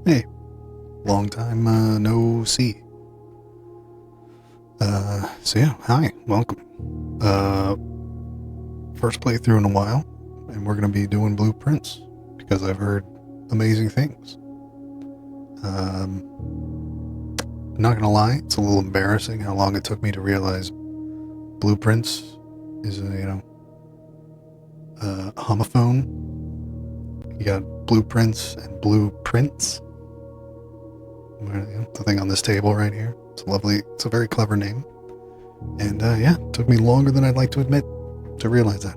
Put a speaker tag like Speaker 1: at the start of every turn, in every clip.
Speaker 1: Hey, long time no see. So yeah, hi, welcome. Uh, First playthrough in a while, and we're gonna be doing blueprints because I've heard amazing things. Um, Not gonna lie, it's a little embarrassing how long it took me to realize blueprints is a homophone. You got blueprints and blueprints. The thing on this table right here. It's lovely. It's a very clever name. And yeah, it took me longer than I'd like to admit to realize that.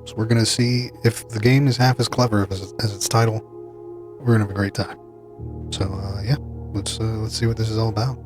Speaker 1: So we're gonna see if the game is half as clever as its title. We're gonna have a great time. So yeah, let's see what this is all about.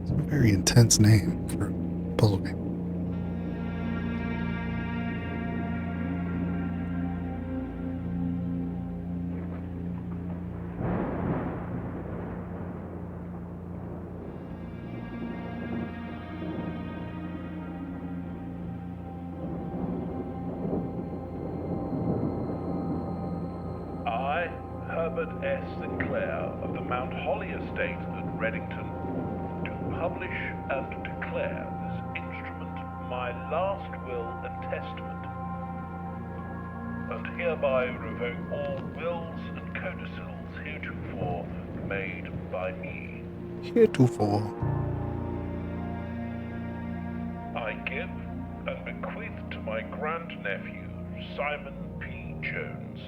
Speaker 1: It's a very intense name for a puzzle game.
Speaker 2: I, Herbert S. Sinclair of the Mount Holly Estate at Reddington, do publish and declare this instrument my last will and testament, and hereby revoke all wills and codicils heretofore made by me.
Speaker 1: Heretofore.
Speaker 2: I give and bequeath to my grandnephew, Simon P. Jones,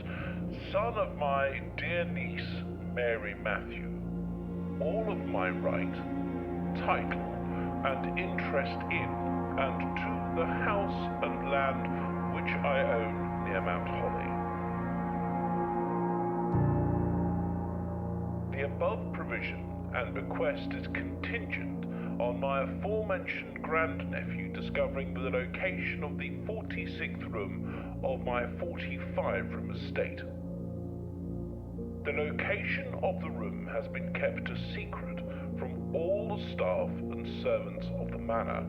Speaker 2: son of my dear niece, Mary Matthew, all of my right, title, and interest in and to the house and land which I own near Mount Holly. The above provision and bequest is contingent on my aforementioned grandnephew discovering the location of the 46th room of my 45-room estate. The location of the room has been kept a secret from all the staff and servants of the manor,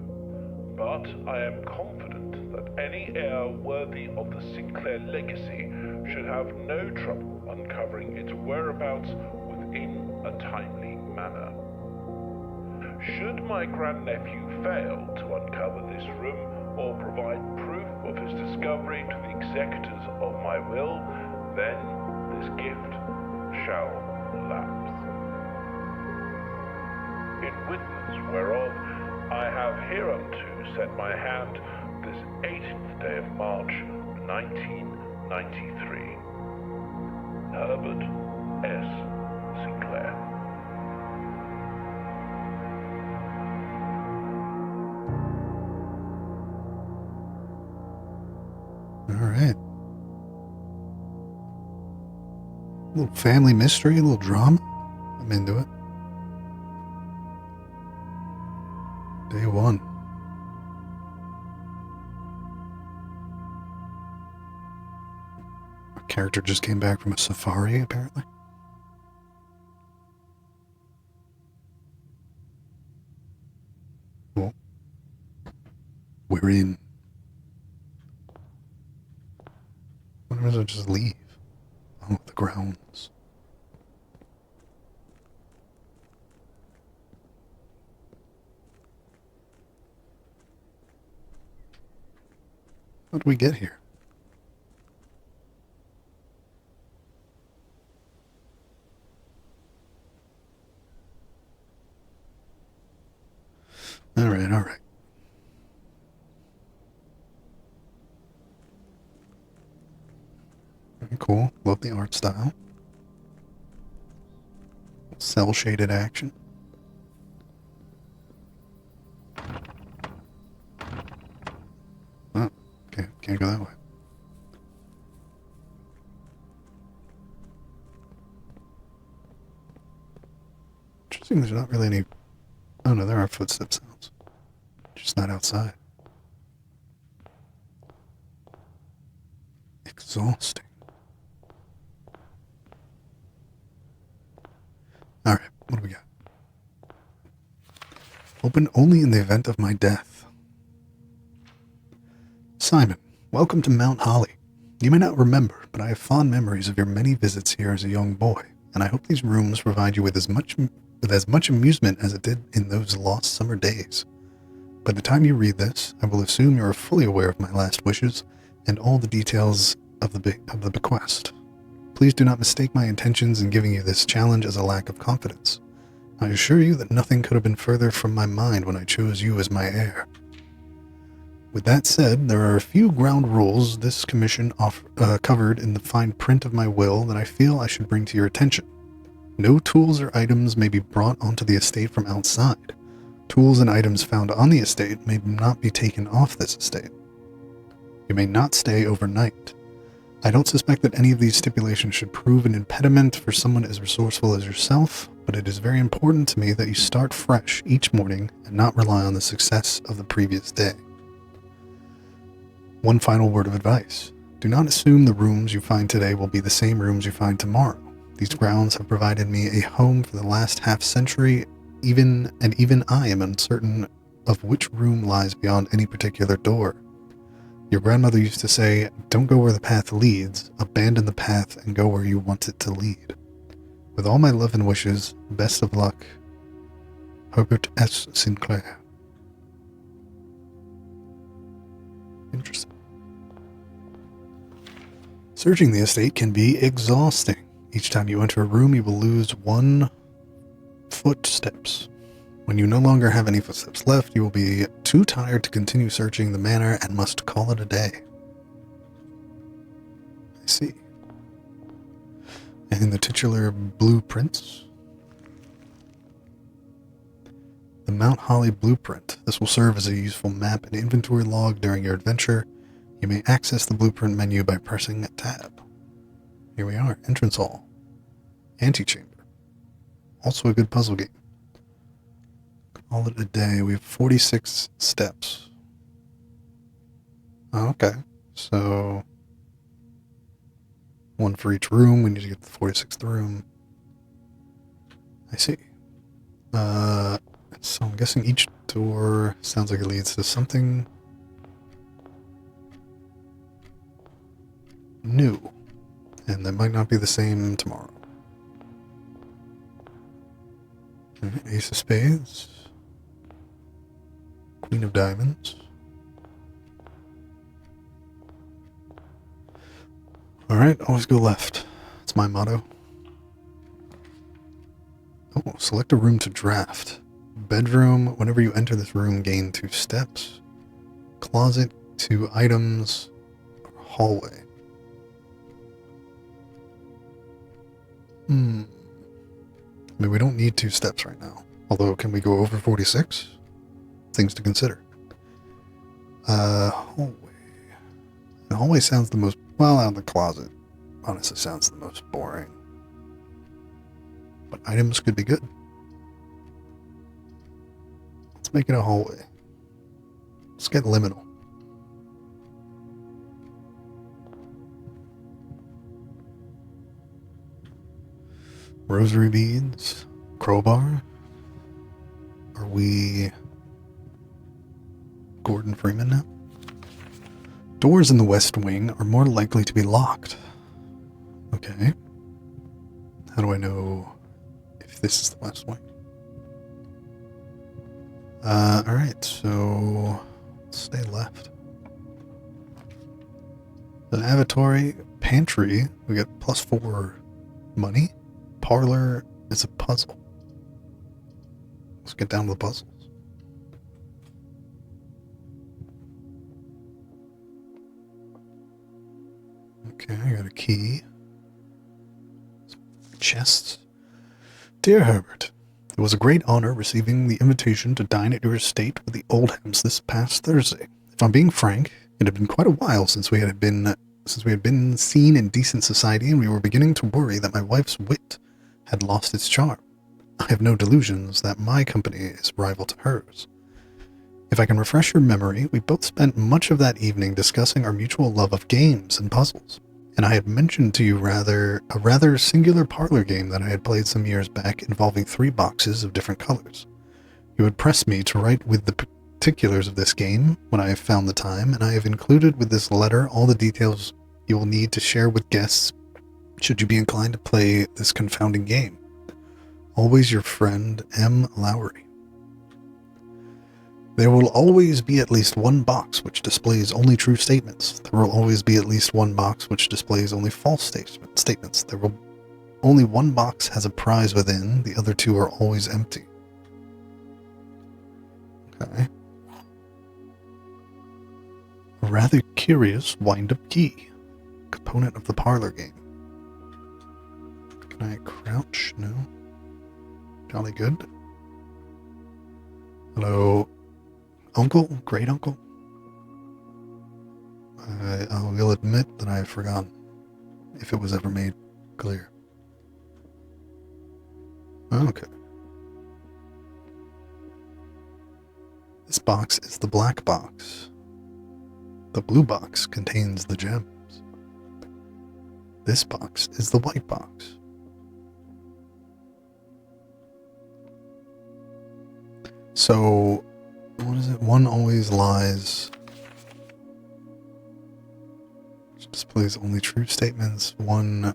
Speaker 2: but I am confident that any heir worthy of the Sinclair legacy should have no trouble uncovering its whereabouts within a timely manner. Should my grandnephew fail to uncover this room or provide proof of his discovery to the executors of my will, then this gift shall lapse. In witness whereof I have hereunto set my hand this 18th day of March, 1993. Herbert S. Sinclair.
Speaker 1: All right. A little family mystery, a little drama. I'm into it. Day one. Our character just came back from a safari, apparently. Well, we're in. Why does it just leave? Oh, the grounds. How did we get here? All right, all right. Very cool. Love the art style. Cell shaded action. Oh, okay, can't go that way. Interesting, there's not really any. Oh no, there are footstep sounds. just not outside. Exhausting. Alright, what do we got? Open only in the event of my death. Simon, welcome to Mount Holly. You may not remember, but I have fond memories of your many visits here as a young boy, and I hope these rooms provide you with as much amusement as it did in those lost summer days. By the time you read this, I will assume you are fully aware of my last wishes and all the details of the bequest. Please do not mistake my intentions in giving you this challenge as a lack of confidence. I assure you that nothing could have been further from my mind when I chose you as my heir. With that said, there are a few ground rules this commission covered in the fine print of my will that I feel I should bring to your attention. No tools or items may be brought onto the estate from outside. Tools and items found on the estate may not be taken off this estate. You may not stay overnight. I don't suspect that any of these stipulations should prove an impediment for someone as resourceful as yourself, but it is very important to me that you start fresh each morning and not rely on the success of the previous day. One final word of advice. Do not assume the rooms you find today will be the same rooms you find tomorrow. These grounds have provided me a home for the last half-century, even I am uncertain of which room lies beyond any particular door. Your grandmother used to say, don't go where the path leads, abandon the path and go where you want it to lead. With all my love and wishes, best of luck, Herbert S. Sinclair. Interesting. Searching the estate can be exhausting. Each time you enter a room, you will lose 1 footsteps. When you no longer have any footsteps left, you will be too tired to continue searching the manor and must call it a day. I see. And in the titular blueprints, the Mount Holly blueprint. This will serve as a useful map and inventory log during your adventure. You may access the blueprint menu by pressing a tab. Here we are, entrance hall, antechamber. Also a good puzzle game. Call it a day. We have 46 steps. Oh, okay, so 1 for each room. We need to get to the 46th room. I see. So I'm guessing each door sounds like it leads to something new, and that might not be the same tomorrow. Ace of Spades. Queen of Diamonds. Alright, always go left. That's my motto. Oh, select a room to draft. Bedroom, whenever you enter this room, gain 2 steps. Closet, 2 items. Hallway. I mean, we don't need 2 steps right now. Although, can we go over 46? Things to consider. Hallway. The hallway sounds the most, well, out of the closet. Honestly, sounds the most boring. But items could be good. Let's make it a hallway. Let's get liminal. Rosary beads. Crowbar. Are we Gordon Freeman now? Doors in the west wing are more likely to be locked. Okay. How do I know if this is the west wing? Alright, so let's stay left. The lavatory, pantry, we got +4 money. Parlor is a puzzle. Let's get down to the puzzles. Okay, I got a key. Chests. Dear Herbert, it was a great honor receiving the invitation to dine at your estate with the Oldhams this past Thursday. If I'm being frank, it had been quite a while since we had been seen in decent society, and we were beginning to worry that my wife's wit had lost its charm. I have no delusions that my company is rival to hers. If I can refresh your memory, we both spent much of that evening discussing our mutual love of games and puzzles, and I had mentioned to you a rather singular parlor game that I had played some years back involving 3 boxes of different colors. You had pressed me to write with the particulars of this game when I have found the time, and I have included with this letter all the details you will need to share with guests should you be inclined to play this confounding game. Always your friend, M. Lowry. There will always be at least one box which displays only true statements. There will always be at least one box which displays only false statements. There will only one box has a prize within. The other 2 are always empty. Okay. A rather curious wind-up key. Component of the parlor game. Can I crouch? No. Jolly good. Hello, uncle? Great uncle? I will admit that I have forgotten if it was ever made clear. Okay. This box is the black box. The blue box contains the gems. This box is the white box. So, what is it? One always lies, which displays only true statements. One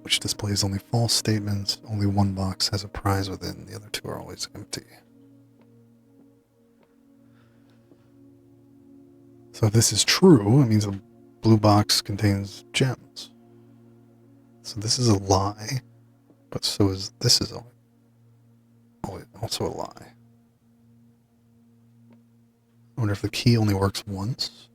Speaker 1: which displays only false statements. Only one box has a prize within. The other 2 are always empty. So if this is true, it means a blue box contains gems. So this is a lie, but so is this is also a lie. I wonder if the key only works once.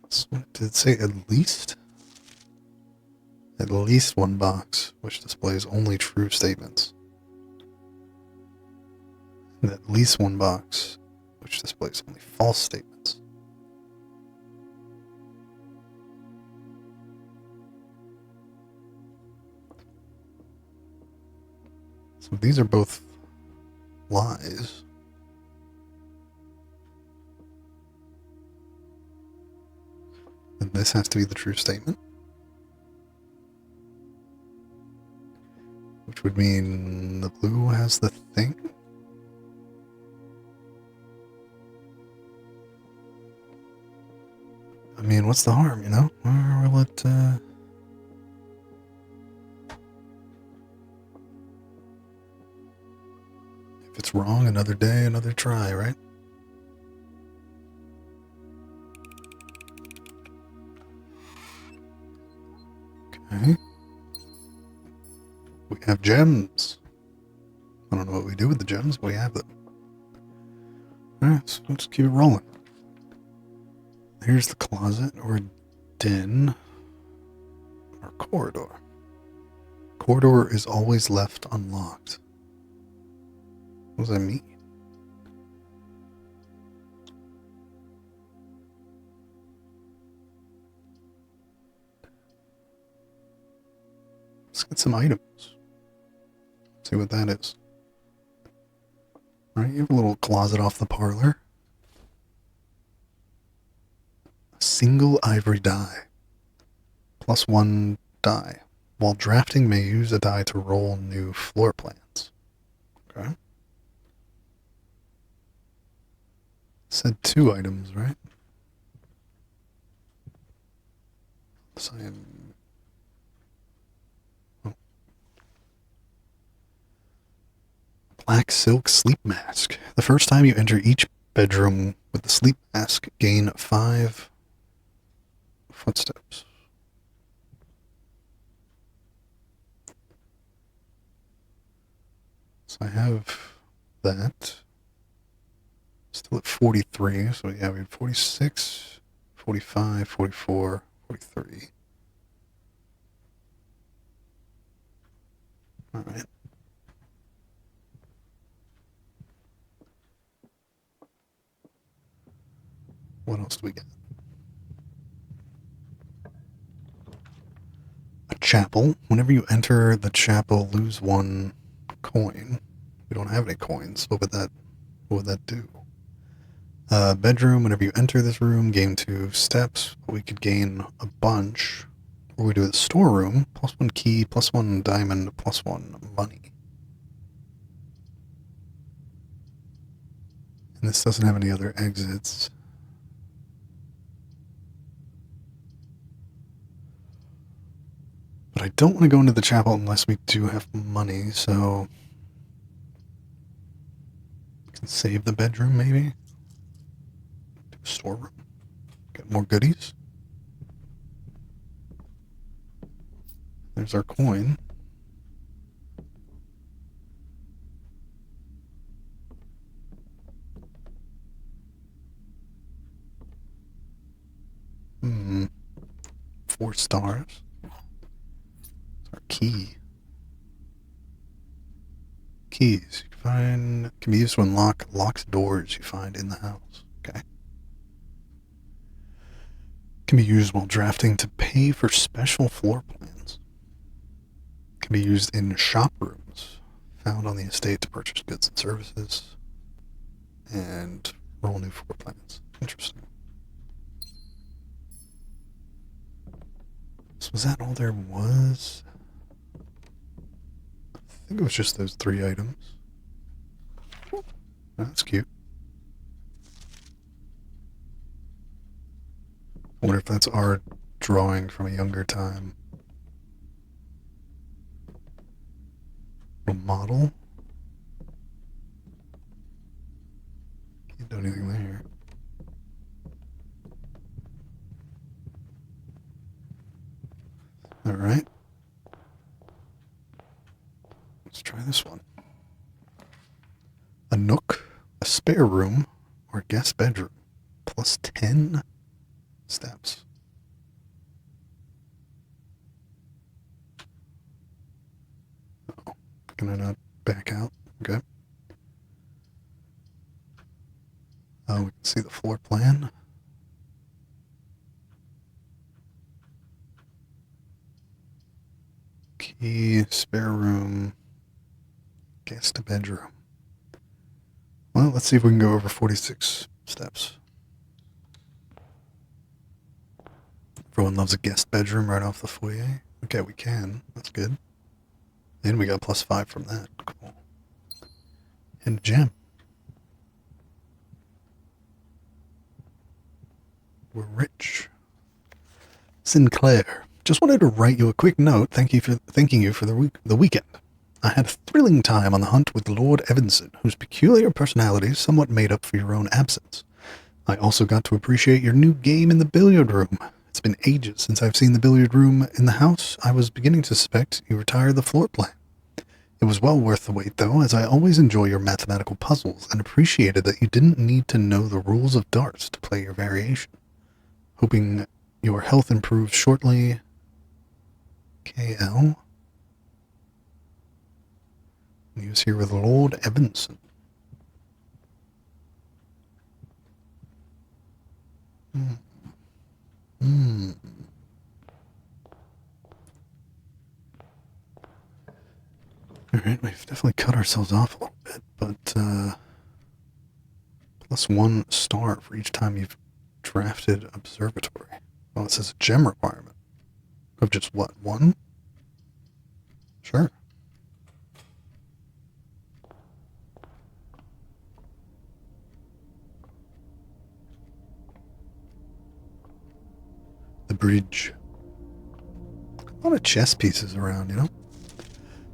Speaker 1: So did it say at least? At least one box, which displays only true statements. And at least one box, which displays only false statements. So these are both lies. And this has to be the true statement. Which would mean the blue has the thing. I mean, what's the harm, you know? Or will it, if it's wrong, another day, another try, right? Okay. We have gems. I don't know what we do with the gems, but we have them. Alright, so let's keep it rolling. Here's the closet, or den, or corridor. Corridor is always left unlocked. What does that mean? Let's get some items. See what that is. Alright, you have a little closet off the parlor. A single ivory die. +1 die. While drafting, may use a die to roll new floor plans. Okay. Said 2 items, right? So I am... Black silk sleep mask. The first time you enter each bedroom with the sleep mask, gain 5 footsteps. So I have that. Still at 43, so yeah, we have 46, 45, 44, 43. Alright. What else do we get? A chapel. Whenever you enter the chapel, lose 1 coin. We don't have any coins. What would that do? Bedroom. Whenever you enter this room, gain 2 steps. But we could gain a bunch. Or we do the storeroom. +1 key, +1 diamond, +1 money. And this doesn't have any other exits. But I don't want to go into the chapel unless we do have money, so we can save the bedroom maybe. Do a storeroom. Get more goodies. There's our coin. Hmm. 4 stars. Our key. Keys you can be used to unlock locked doors you find in the house. Okay. Can be used while drafting to pay for special floor plans. Can be used in shop rooms found on the estate to purchase goods and services. And roll new floor plans. Interesting. So was that all there was? I think it was just those 3 items. Oh, that's cute. I wonder if that's our drawing from a younger time. A model. Can't do anything there. Alright. Let's try this one. A nook, a spare room, or a guest bedroom. +10 steps. Oh, can I not back out? Okay. Oh, we can see the floor plan. Key, spare room, guest bedroom. Well, let's see if we can go over 46 steps. Everyone loves a guest bedroom right off the foyer. Okay, we can. That's good. And we got +5 from that. Cool. And a gem. We're rich. Sinclair. Just wanted to write you a quick note thanking you for the weekend. I had a thrilling time on the hunt with Lord Evanson, whose peculiar personality somewhat made up for your own absence. I also got to appreciate your new game in the billiard room. It's been ages since I've seen the billiard room in the house. I was beginning to suspect you retired the floor plan. It was well worth the wait, though, as I always enjoy your mathematical puzzles and appreciated that you didn't need to know the rules of darts to play your variation. Hoping your health improves shortly. KL. He was here with Lord Evanson. Alright, we've definitely cut ourselves off a little bit, but +1 star for each time you've drafted observatory. Well, it says a gem requirement. Of just what, 1? Sure. The bridge. A lot of chess pieces around, you know?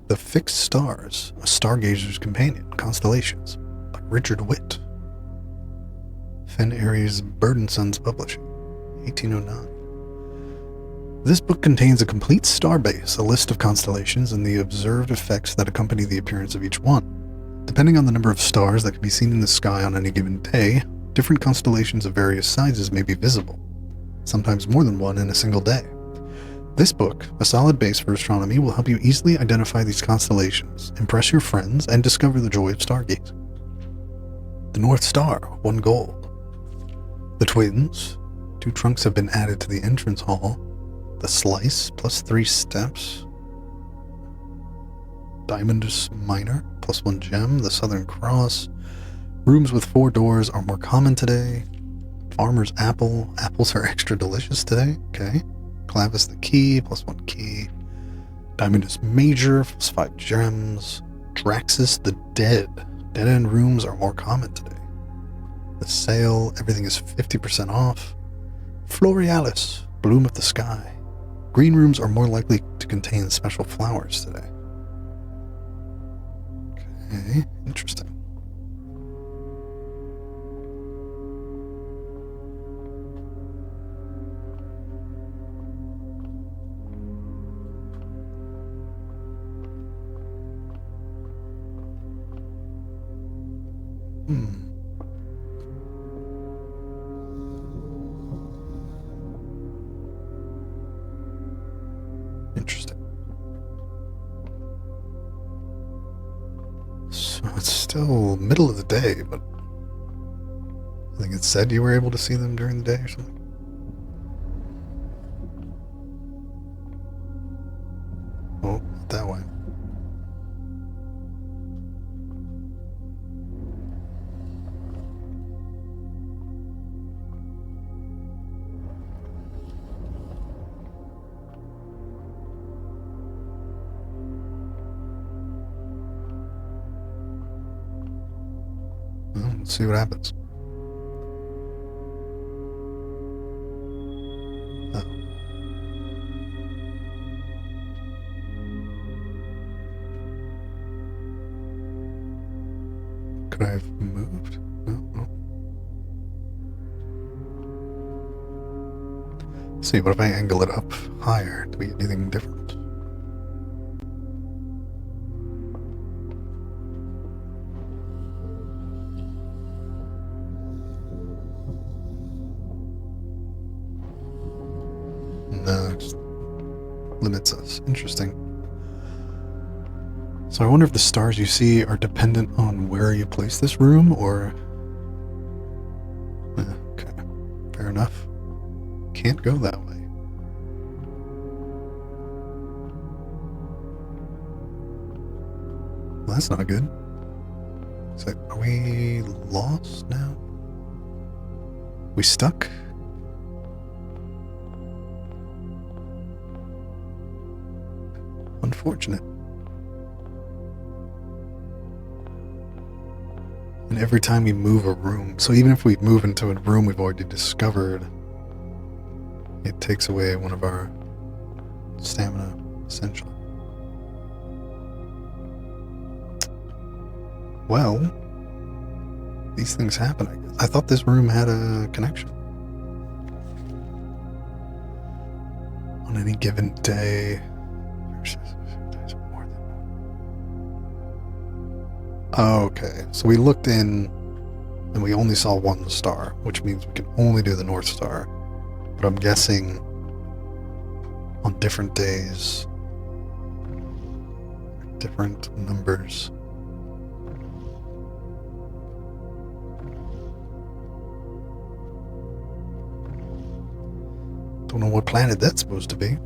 Speaker 1: The Fixed Stars, a Stargazer's Companion, Constellations, by Richard Witt. Fen Aries Burdenson's Publishing, 1809. This book contains a complete starbase, a list of constellations, and the observed effects that accompany the appearance of each one. Depending on the number of stars that can be seen in the sky on any given day, different constellations of various sizes may be visible, sometimes more than one in a single day. This book, a solid base for astronomy, will help you easily identify these constellations, impress your friends, and discover the joy of stargazing. The North Star, 1 gold. The Twins, 2 trunks have been added to the entrance hall. The Slice, plus 3 steps. Diamondus Minor, plus 1 gem. The Southern Cross. Rooms with 4 doors are more common today. Farmer's Apple. Apples are extra delicious today. Okay. Clavis the Key, plus 1 key. Diamondus Major, plus 5 gems. Draxus the Dead. Dead-end rooms are more common today. The Sale, everything is 50% off. Florealis, Bloom of the Sky. Green rooms are more likely to contain special flowers today. Okay, interesting. Interesting. So it's still middle of the day, but I think it said you were able to see them during the day or something. Oh, not that way. Well, let's see what happens. Could I have moved? No. Let's see, what if I angle it up higher? Do we get anything different? No, it just limits us. Interesting. So I wonder if the stars you see are dependent on where you place this room, or... Okay, fair enough. Can't go that way. Well, that's not good. So, are we lost now? We stuck? Unfortunate. And every time we move a room, so even if we move into a room we've already discovered, it takes away one of our stamina, essentially. Well, these things happen, I guess. I thought this room had a connection. On any given day. Okay, so we looked in and we only saw one star, which means we can only do the North Star. But I'm guessing on different days, different numbers. Don't know what planet that's supposed to be.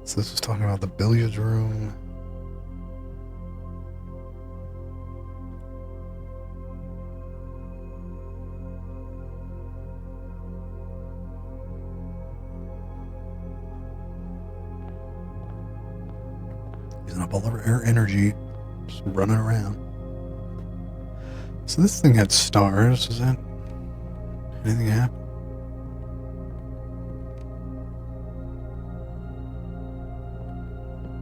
Speaker 1: So this was talking about the billiards room. Using up all of our energy, just running around. So this thing had stars. Is that anything happen?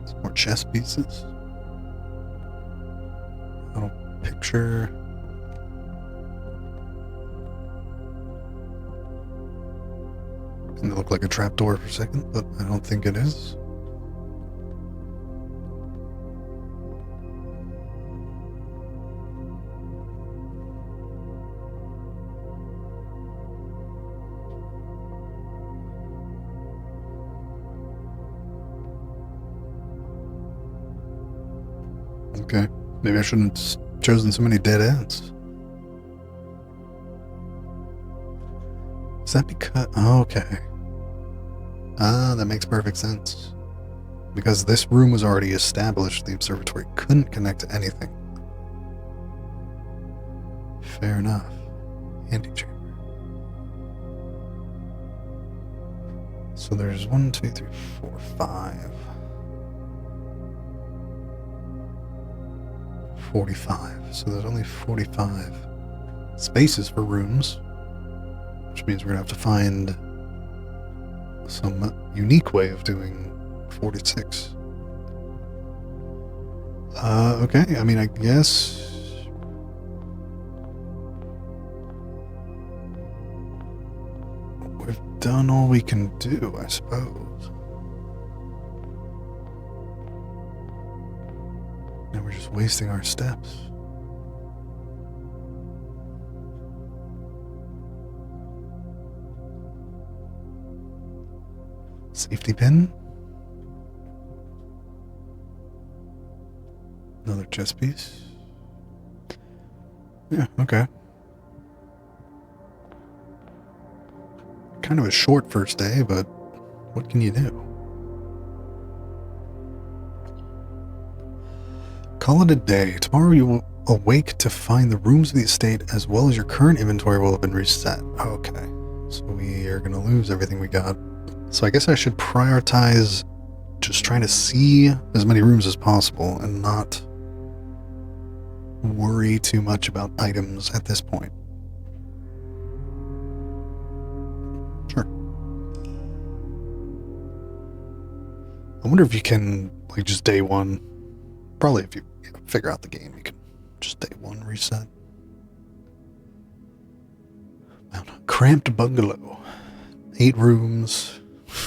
Speaker 1: Some more chess pieces. Little picture. It looked like a trapdoor for a second, but I don't think it is. Okay. Maybe I shouldn't have chosen so many dead ends. Is that because... Oh, okay. Ah, that makes perfect sense. Because this room was already established, the observatory couldn't connect to anything. Fair enough. Antechamber. So there's 1, 2, 3, 4, 5. 45. So there's only 45 spaces for rooms, which means we're gonna have to find some unique way of doing 46. Okay, I mean, I guess we've done all we can do, I suppose. Now we're just wasting our steps. Safety pin. Another chest piece. Yeah, okay. Kind of a short first day, but what can you do? Call it a day. Tomorrow you will awake to find the rooms of the estate as well as your current inventory will have been reset. Okay. So we are going to lose everything we got. So I guess I should prioritize just trying to see as many rooms as possible and not worry too much about items at this point. Sure. I wonder if you can, like, just day one. Probably if you figure out the game, you can just day one reset. Cramped bungalow. 8 rooms.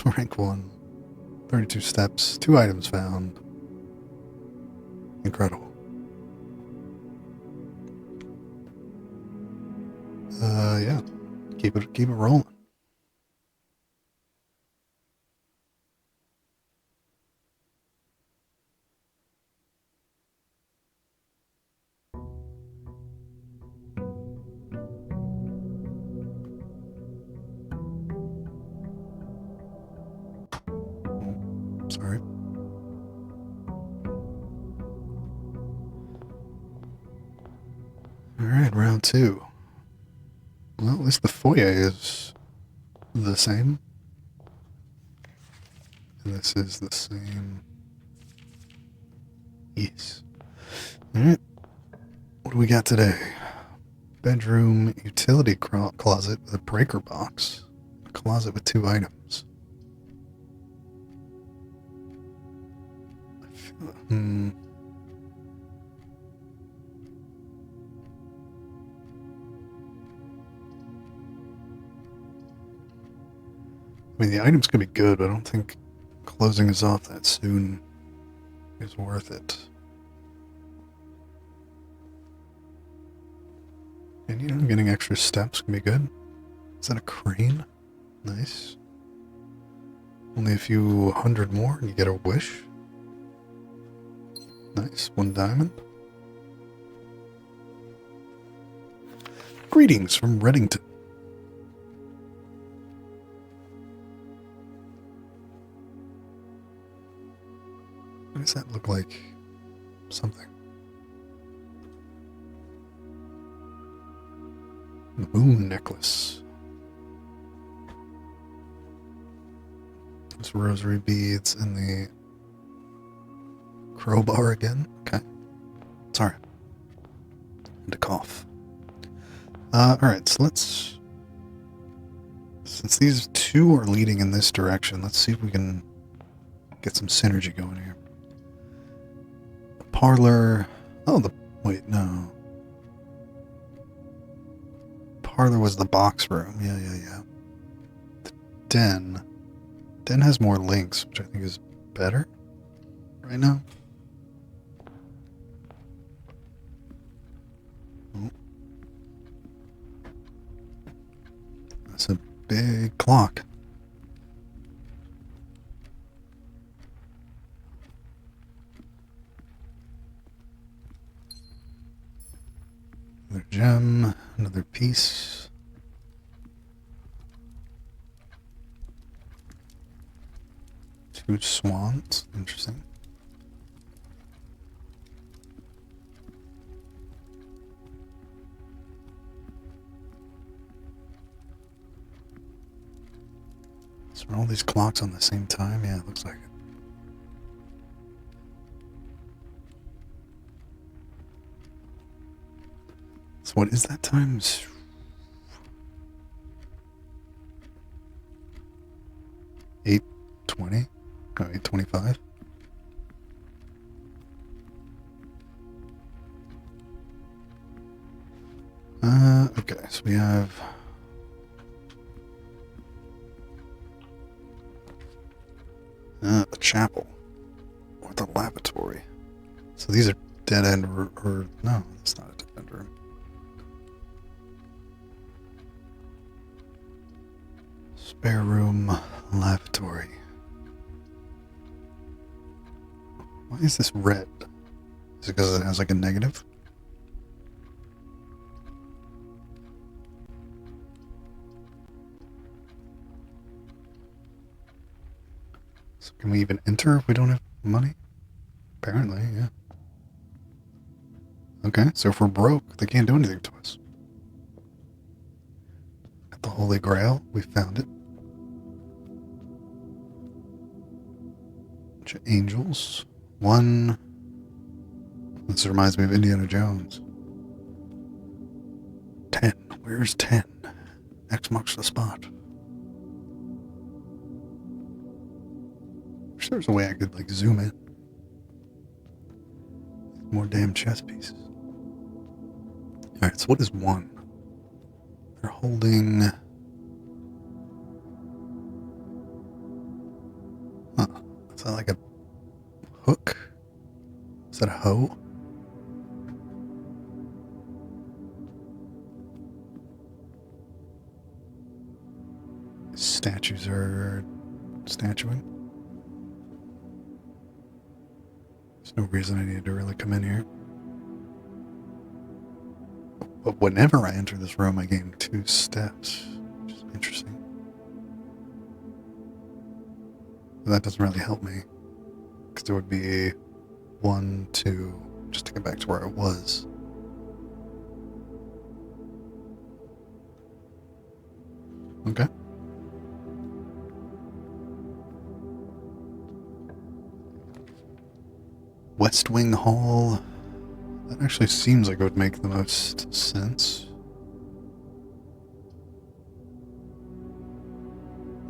Speaker 1: Rank 1. 32 steps. 2 items found. Incredible. Yeah. Keep it rolling. Sorry. Alright, round 2. Well, at least the foyer is the same. And this is the same. Yes. Alright. What do we got today? Bedroom utility closet with a breaker box. A closet with 2 items. I mean, the items could be good, but I don't think closing us off that soon is worth it. And, you know, getting extra steps can be good. Is that a crane? Nice. Only a few hundred more and you get a wish. Nice. 1 diamond. Greetings from Reddington. Why does that look like something? The moon necklace. There's rosary beads and the crowbar again. Okay. Sorry. And a cough. Alright, so let's... Since these 2 are leading in this direction, let's see if we can get some synergy going here. The parlor... Oh, wait, no. Parlor was the box room. Yeah. The den. Den has more links, which I think is better right now. Oh. That's a big clock. gem, another piece. Two swans, interesting. So are all these clocks on the same time? Yeah, it looks like it. So what is that times? 8:20? No, 8:25. Okay, so we have the chapel or the lavatory. So these are dead end or no, it's not a dead end room. Spare room, lavatory. Why is this red? Is it because it has like a negative? So can we even enter if we don't have money? Apparently, yeah. Okay, so if we're broke, they can't do anything to us. Got the Holy Grail, we found it. Bunch of angels. One. This reminds me of Indiana Jones. 10. Where's 10? X marks the spot. Wish there was a way I could like zoom in. More damn chess pieces. Alright, so what is 1? They're holding. Huh. Is that like a hook? Is that a hoe? Statues are statuing. There's no reason I need to really come in here. But whenever I enter this room, I gain 2 steps, which is interesting. But that doesn't really help me, because there would be 1, 2, just to get back to where I was. Okay. West Wing Hall. That actually seems like it would make the most sense.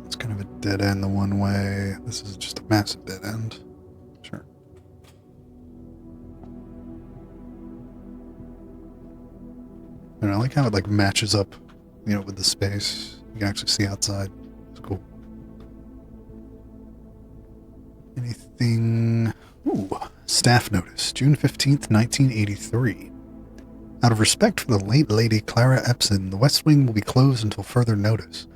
Speaker 1: It's kind of a dead end the one way. This is just a massive dead end. Sure. And I like how it like matches up, with the space. You can actually see outside. It's cool. Anything? Ooh, staff notice, June 15th, 1983. Out of respect for the late Lady Clara Epson, the West Wing will be closed until further notice.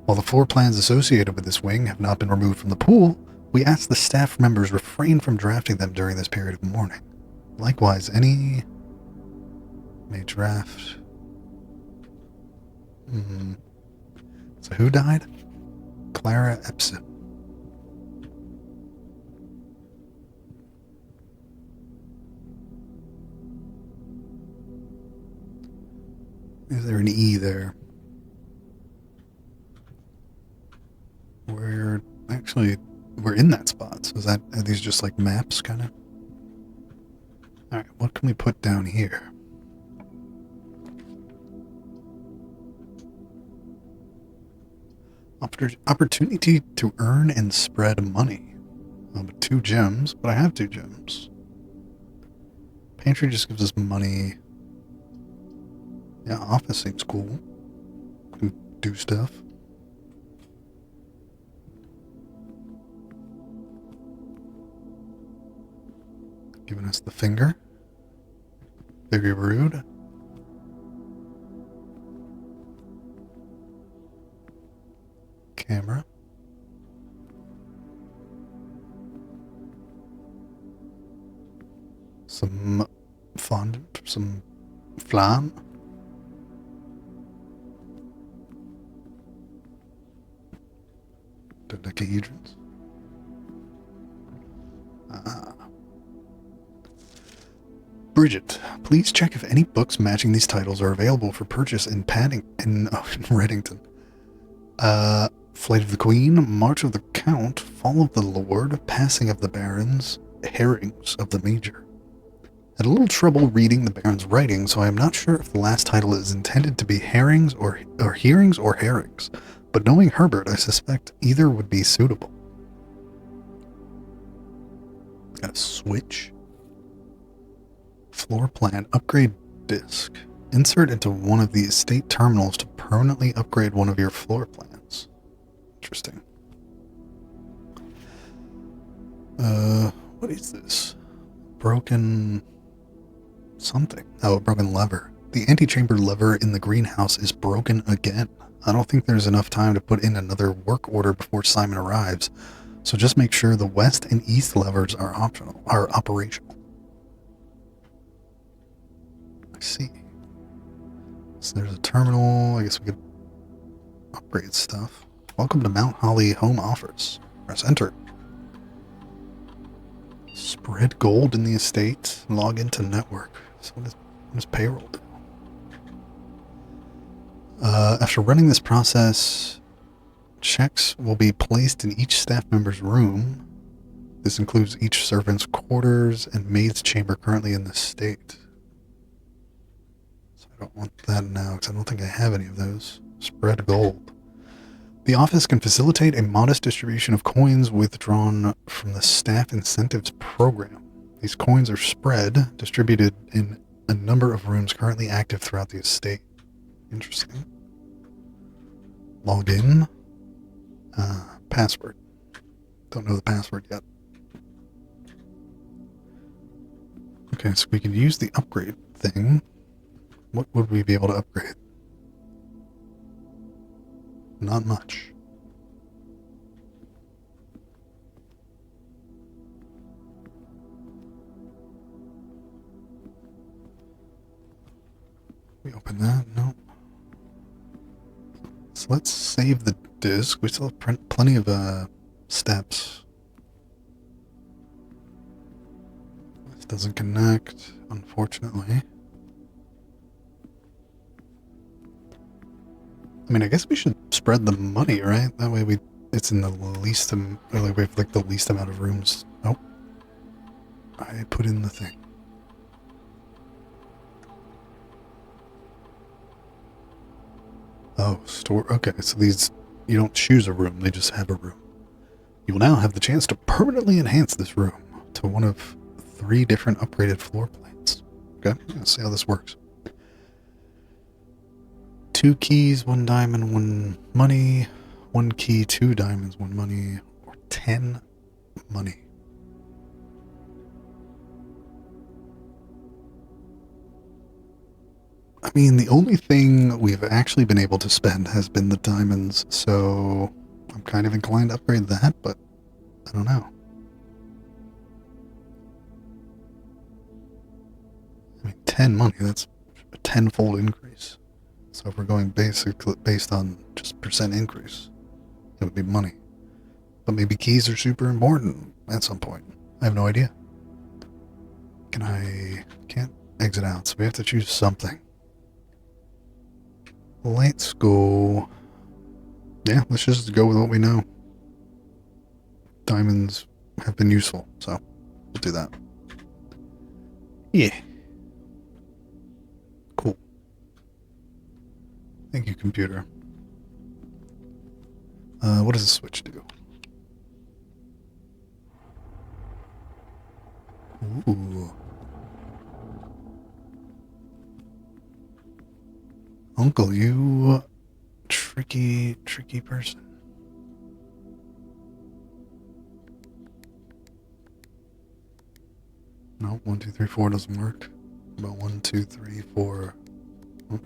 Speaker 1: While the floor plans associated with this wing have not been removed from the pool, we ask the staff members refrain from drafting them during this period of mourning. Likewise, any may draft. So who died? Clara Epson. Is there an E there? We're in that spot. So are these just like maps, kind of? Alright, what can we put down here? Opportunity to earn and spread money. But 2 gems, but I have 2 gems. Pantry just gives us money. Yeah, office seems cool. Can do stuff. Giving us the finger. Very rude. Camera. Some fondant, some flan. Dodecahedrons. Bridget, please check if any books matching these titles are available for purchase in in Reddington. Flight of the Queen, March of the Count, Fall of the Lord, Passing of the Barons, Herrings of the Major. Had a little trouble reading the Baron's writing, so I am not sure if the last title is intended to be herrings or hearings or herrings, but knowing Herbert, I suspect either would be suitable. Got a switch. Floor plan, upgrade disc. Insert into one of the estate terminals to permanently upgrade one of your floor plans. Interesting. What is this? Broken something. Oh, a broken lever. The antechamber lever in the greenhouse is broken again. I don't think there's enough time to put in another work order before Simon arrives, so just make sure the west and east levers are operational. I see. So there's a terminal. I guess we could upgrade stuff. Welcome to Mount Holly Home Office. Press enter. Spread gold in the estate. Log into network. So what does payroll do? After running this process, checks will be placed in each staff member's room. This includes each servant's quarters and maid's chamber currently in the state. So I don't want that now because I don't think I have any of those. Spread gold. The office can facilitate a modest distribution of coins withdrawn from the staff incentives program. These coins are spread, distributed in a number of rooms currently active throughout the estate. Interesting. Log in. Password. Don't know the password yet. Okay, so we can use the upgrade thing. What would we be able to upgrade? Not much. We open that? No. So let's save the disk. We still have plenty of steps. This doesn't connect, unfortunately. I mean, I guess we should spread the money, right? That way it's in the least, or like we have like the least amount of rooms. Oh, I put in the thing. Oh, store. Okay, so these, you don't choose a room, they just have a room. You will now have the chance to permanently enhance this room to one of 3 different upgraded floor plans. Okay, let's see how this works. 2 keys, 1 diamond, 1 money. 1 key, 2 diamonds, 1 money, or 10 money. I mean, the only thing we've actually been able to spend has been the diamonds, so I'm kind of inclined to upgrade that, but I don't know. I mean, 10 money, that's a 10-fold increase. So if we're going basically based on just percent increase, it would be money. But maybe keys are super important at some point. I have no idea. Can't exit out, so we have to choose something. Let's go. Yeah, let's just go with what we know. Diamonds have been useful, so we'll do that. Yeah. Cool. Thank you, computer. What does the switch do? Ooh. Uncle, you tricky person. No, 1, 2, 3, 4 doesn't work. About 1, 2, 3, 4,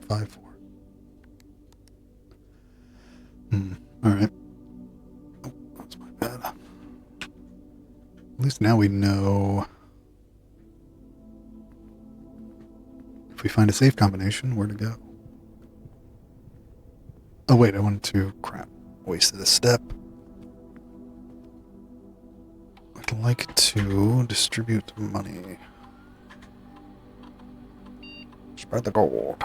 Speaker 1: 5, 4. Alright. Oh, that's my bad. At least now we know if we find a safe combination, where to go. Oh wait, I wanted to, crap, wasted a step. like to distribute money. Spread the gold.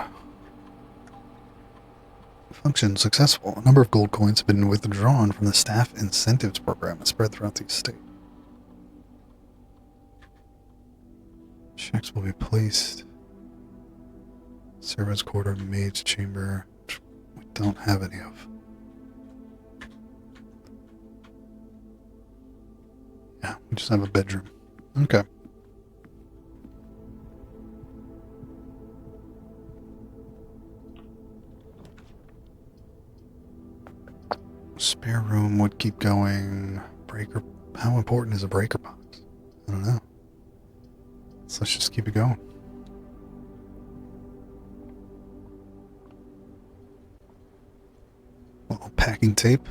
Speaker 1: Function successful. A number of gold coins have been withdrawn from the staff incentives program and spread throughout the estate. Checks will be placed. Servants' quarter, maid's chamber. We don't have any of. Yeah, we just have a bedroom. Okay. Spare room would keep going. Breaker. How important is a breaker box? I don't know. So let's just keep it going. Little packing tape.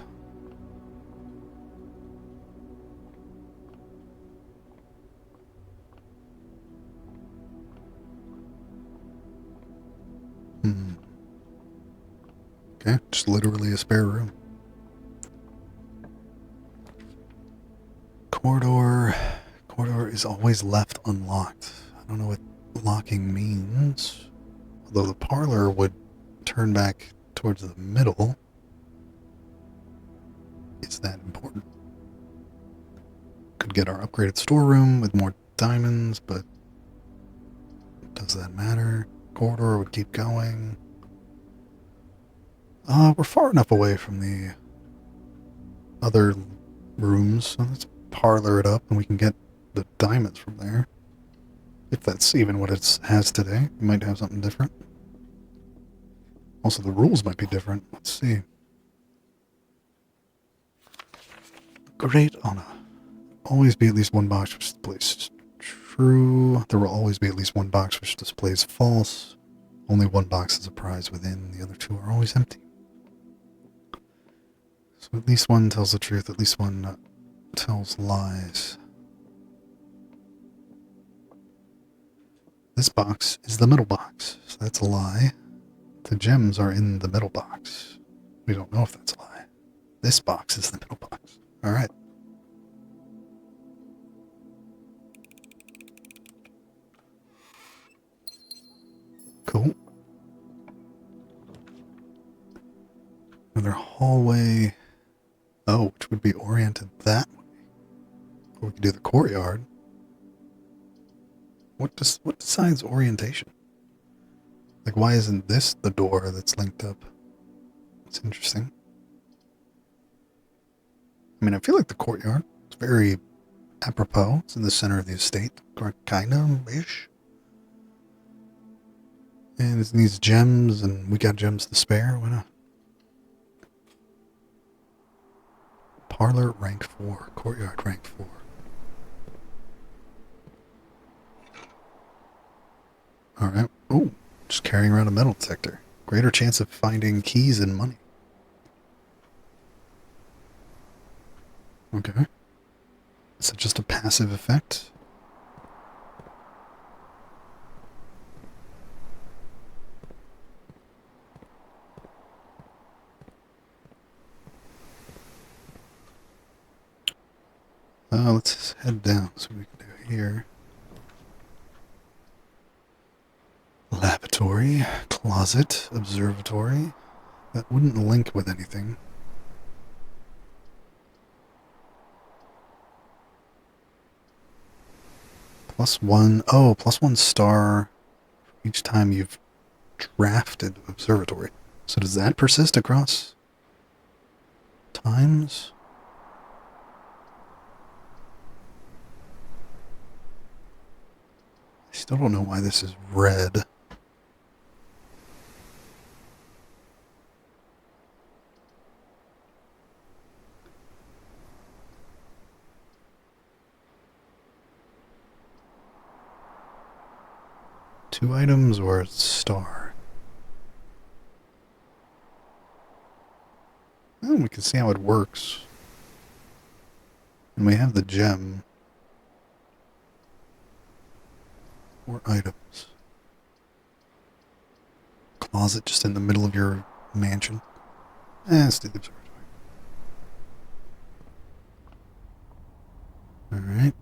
Speaker 1: Okay, just literally a spare room. Corridor. Corridor is always left unlocked. I don't know what locking means. Although the parlor would turn back towards the middle. Is that important? Could get our upgraded storeroom with more diamonds, but does that matter? Corridor would keep going. We're far enough away from the other rooms, so let's parlor it up and we can get the diamonds from there. If that's even what it has today. It might have something different. Also, the rules might be different. Let's see. Great honor. Always be at least one box which displays true. There will always be at least one box which displays false. Only one box is a prize within. The other two are always empty. So at least one tells the truth. At least one tells lies. This box is the middle box. So that's a lie. The gems are in the middle box. We don't know if that's a lie. This box is the middle box. Alright. Cool. Another hallway. Oh, which would be oriented that way. Or we could do the courtyard. What decides orientation? Like, why isn't this the door that's linked up? It's interesting. I mean, I feel like the courtyard is very apropos. It's in the center of the estate. Kind of-ish. And it needs gems, and we got gems to spare. Why not? Parlor, rank 4. Courtyard, rank 4. Alright. Oh, just carrying around a metal detector. Greater chance of finding keys and money. Okay. Is it just a passive effect? Let's head down. So we can do here. Lavatory, closet, observatory. That wouldn't link with anything. +1. Oh, +1 star each time you've drafted observatory. So does that persist across times? I still don't know why this is red. Two items or a star? Well, we can see how it works. And we have the gem. 4 items. Closet just in the middle of your mansion. Let's do the observatory. Alright.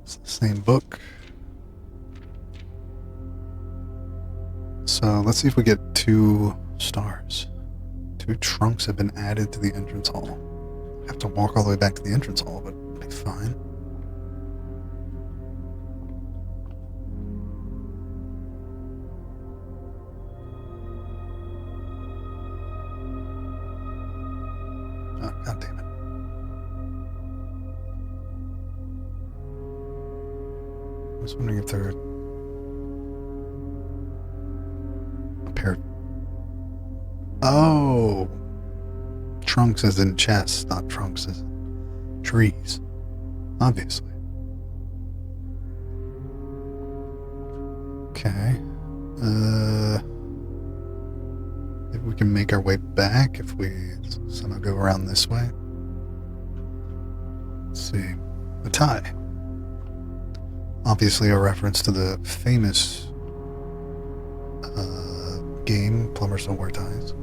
Speaker 1: It's the same book. So let's see if we get 2 stars. 2 trunks have been added to the entrance hall. I have to walk all the way back to the entrance hall, but it'll be fine. Oh, God damn it. I was wondering if there are a pair of... Oh! Trunks as in chests, not trunks as in trees. Obviously. Okay. Maybe we can make our way back if we somehow go around this way. Let's see. A tie. Obviously a reference to the famous game, Plumbers Don't Wear Ties.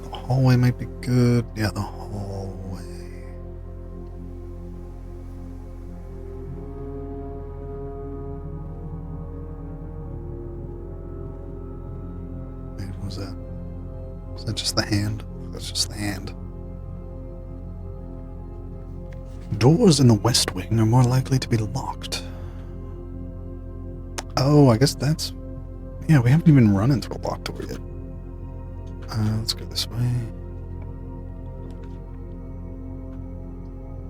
Speaker 1: The hallway might be good. Yeah, the hallway. Wait, what was that? Was that just the hand? That's just the hand. Doors in the West Wing are more likely to be locked. Oh, I guess that's... Yeah, we haven't even run into a locked door yet. Let's go this way.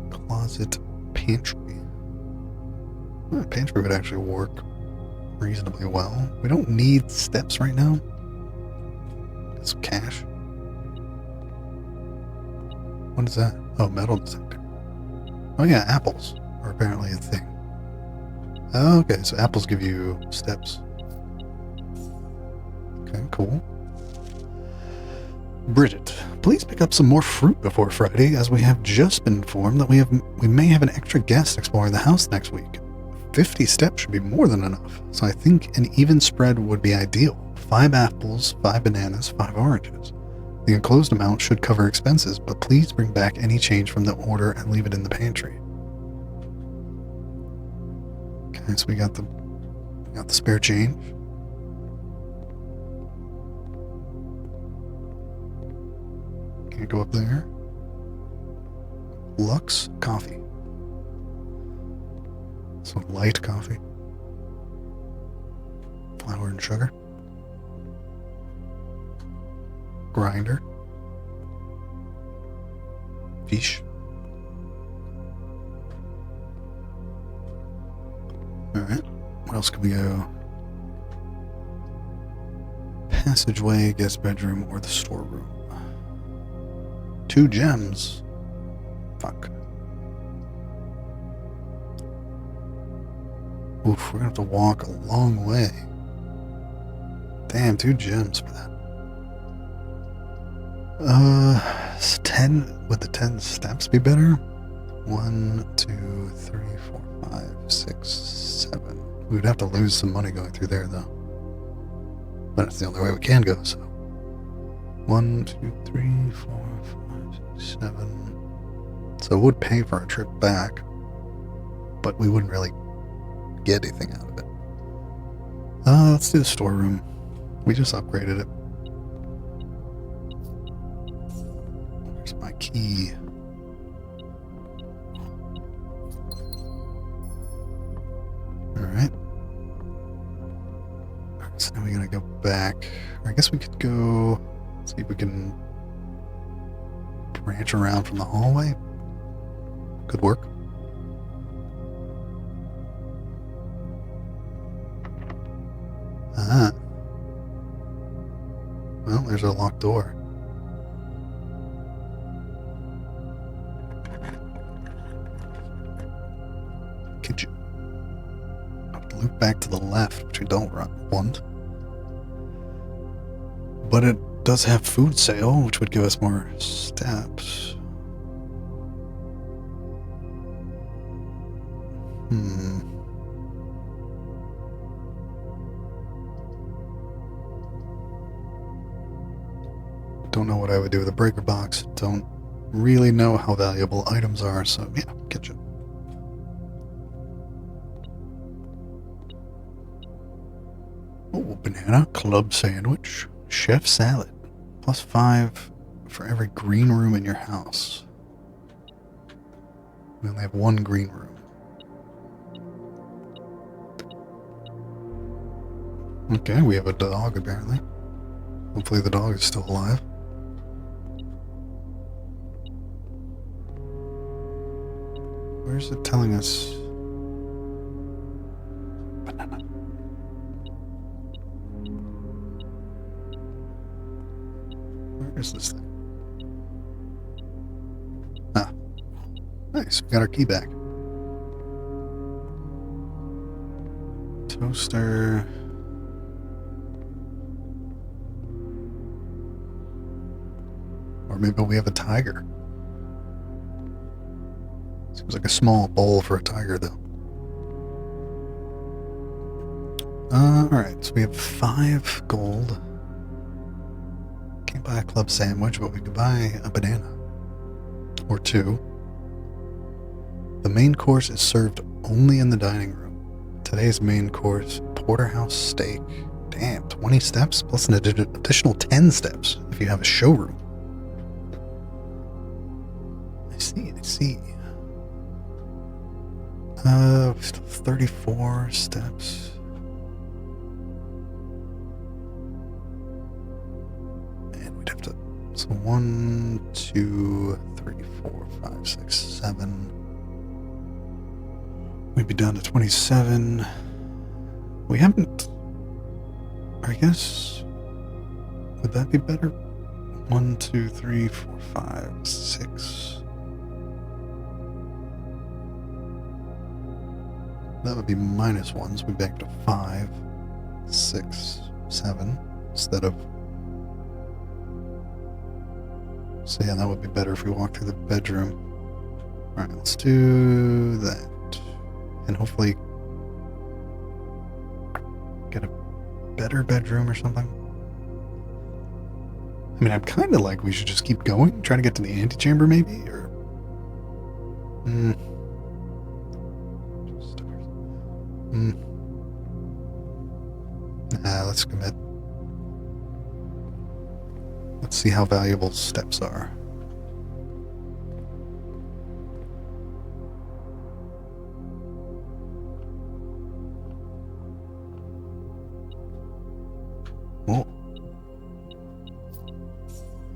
Speaker 1: Closet, pantry. Pantry would actually work reasonably well. We don't need steps right now. Get some cash. What is that? Oh, metal detector. Oh yeah, apples are apparently a thing. Oh, okay, so apples give you steps. Okay, cool. Bridget, please pick up some more fruit before Friday, as we have just been informed that we may have an extra guest exploring the house next week. 50 steps should be more than enough, so I think an even spread would be ideal. 5 apples, 5 bananas, 5 oranges. The enclosed amount should cover expenses, but please bring back any change from the order and leave it in the pantry. Okay, so we got the spare change. Can't go up there. Lux coffee. So light coffee. Flour and sugar. Grinder. Fish. Alright. Where else can we go? Passageway, guest bedroom, or the storeroom. 2 gems. Fuck. Oof, we're gonna have to walk a long way. Damn, 2 gems for that. 10, would the 10 steps be better? 1, 2, 3, 4, 5, 6, 7. We would have to lose some money going through there, though. But it's the only way we can go, so. 1, 2, 3, 4, 5, 6, 7. So it would pay for our trip back, but we wouldn't really get anything out of it. Let's do the storeroom. We just upgraded it. There's my key. Alright. So now we gotta go back. Or I guess we could go... see if we can branch around from the hallway. Could work. Ah. Well, there's a locked door. Kitchen. I have to loop back to the left, which we don't want. But it does have food sale, which would give us more steps. Don't know what I would do with a breaker box. Don't really know how valuable items are, so yeah, kitchen. Oh, banana, club sandwich, chef salad. +5 for every green room in your house. We only have one green room. Okay, we have a dog apparently. Hopefully the dog is still alive. Where's it telling us? Banana. Where is this thing? Ah. Nice, we got our key back. Toaster. Or maybe we have a tiger. Seems like a small bowl for a tiger, though. Alright, so we have 5 gold. Can't buy a club sandwich, but we could buy a banana. Or 2. The main course is served only in the dining room. Today's main course, porterhouse steak. Damn, 20 steps plus an additional 10 steps if you have a showroom. I see. 34 steps. And we'd have to. So 1, 2, 3, 4, 5, 6, 7. We'd be down to 27. We haven't. I guess. Would that be better? 1, 2, 3, 4, 5, 6. That would be -1, so we'd be back to 5, 6, 7 instead of. So yeah, that would be better if we walk through the bedroom. Alright, let's do that. And hopefully get a better bedroom or something. I mean, I'm kind of like we should just keep going, try to get to the antechamber maybe, or. Nah, let's commit. Let's see how valuable steps are. Whoa.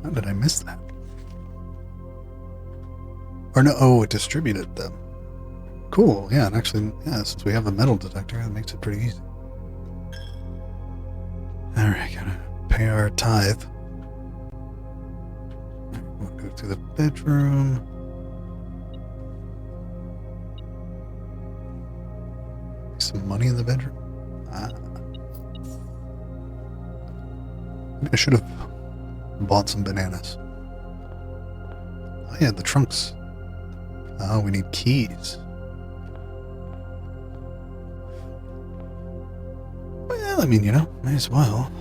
Speaker 1: How did I miss that? Or no, oh, it distributed them. Cool, yeah, and actually, yeah, since we have a metal detector, that makes it pretty easy. Alright, gotta pay our tithe. We'll go to the bedroom. Some money in the bedroom. Maybe I should have bought some bananas. Oh yeah, the trunks. Oh, we need keys. Well, I mean, you know, may as well.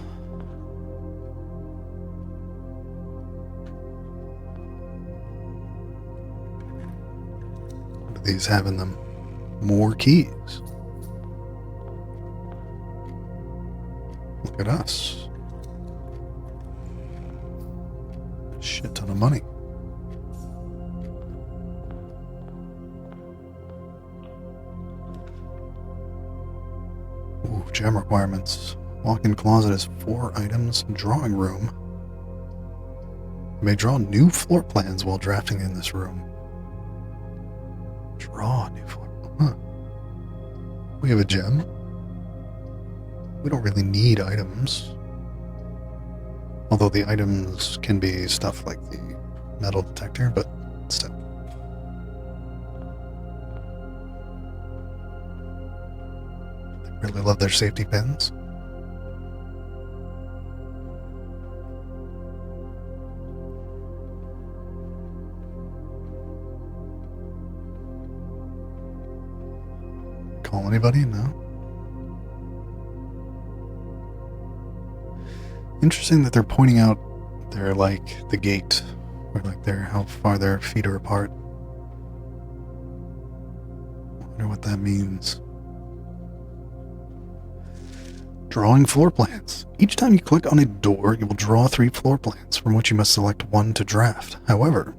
Speaker 1: What do these have in them? More keys. Look at us. A shit ton of money. Ooh, gem requirements. Walk-in closet has 4 items. Drawing room. You may draw new floor plans while drafting in this room. Draw a new floor. Huh. We have a gem. We don't really need items. Although the items can be stuff like the metal detector, but still. They really love their safety pins. call anybody? No. Interesting that they're pointing out their, like, the gate, or like how far their feet are apart. I wonder what that means. Drawing floor plans. Each time you click on a door, you will draw 3 floor plans, from which you must select one to draft. However,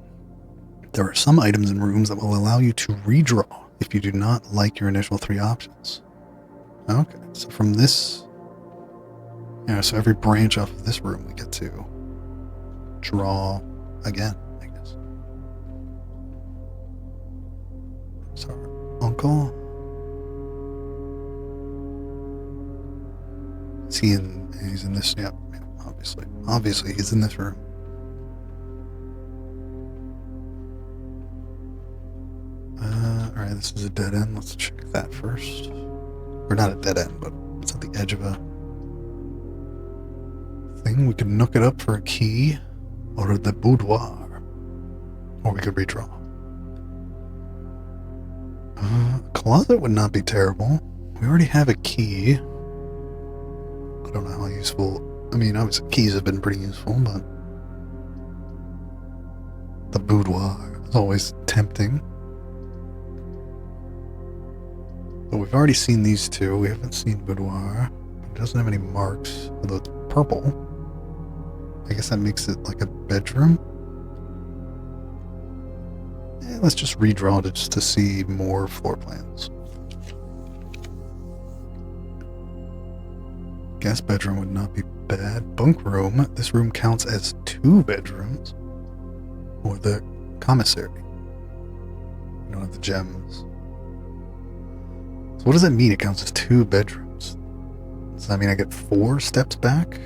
Speaker 1: there are some items in rooms that will allow you to redraw if you do not like your initial 3 options. Okay, so from this... Yeah, so every branch off of this room we get to draw again, I guess. So our uncle... He's in this, yeah, obviously. Obviously, he's in this room. Alright, this is a dead end. Let's check that first. Or not a dead end, but it's at the edge of a thing. We could nook it up for a key, or the boudoir. Or we could redraw. Closet would not be terrible. We already have a key. I don't know how useful. I mean, obviously keys have been pretty useful, but the boudoir is always tempting. But we've already seen these two. We haven't seen boudoir. It doesn't have any marks, although it's purple. I guess that makes it like a bedroom. Let's just redraw it just to see more floor plans. Guest bedroom would not be bad. Bunk room. This room counts as 2 bedrooms. Or the commissary. You don't have the gems. So what does that mean? It counts as 2 bedrooms. Does that mean I get 4 steps back?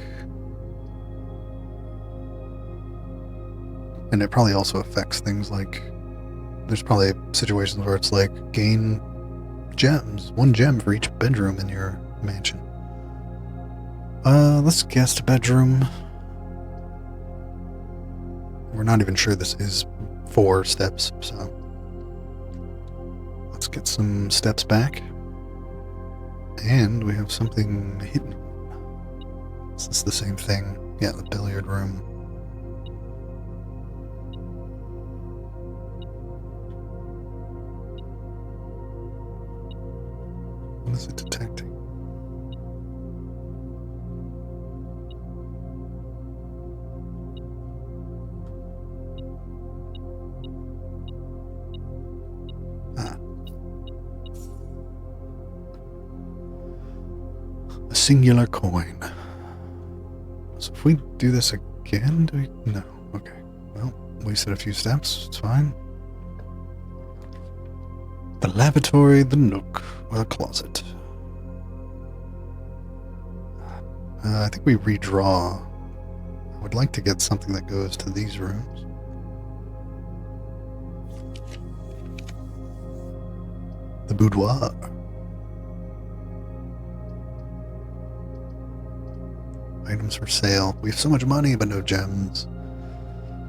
Speaker 1: And it probably also affects things like... There's probably situations where it's like gain gems. 1 gem for each bedroom in your mansion. Let's guess a bedroom. We're not even sure this is 4 steps, so let's get some steps back. And we have something hidden. Is this the same thing? Yeah, the billiard room. What is it detecting? A singular coin. So if we do this again, do we? No. Okay. Well, wasted a few steps. It's fine. The lavatory, the nook, or the closet. I think we redraw. I would like to get something that goes to these rooms. The boudoir. Items for sale. We have so much money, but no gems.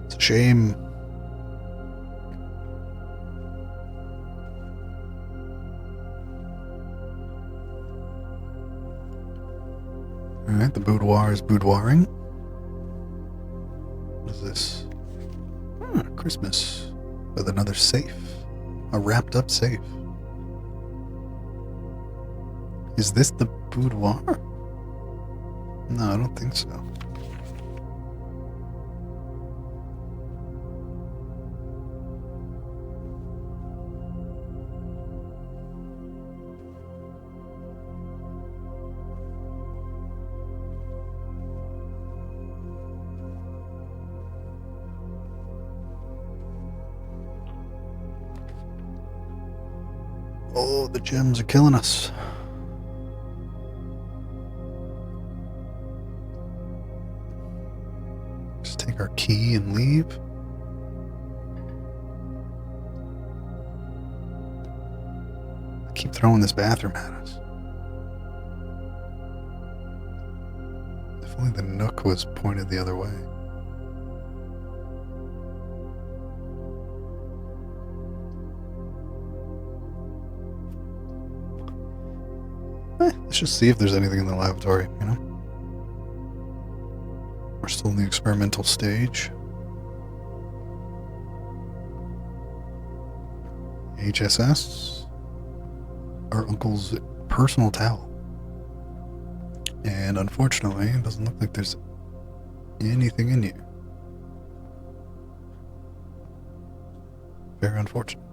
Speaker 1: It's a shame. Alright, the boudoir is boudoiring. What is this? Christmas. With another safe. A wrapped up safe. Is this the boudoir? No, I don't think so. Oh, the gems are killing us. Just take our key and leave. They keep throwing this bathroom at us. If only the nook was pointed the other way. Let's just see if there's anything in the lavatory, you know? We're still in the experimental stage. HSS. Our uncle's personal towel. And unfortunately, it doesn't look like there's anything in here. Very unfortunate.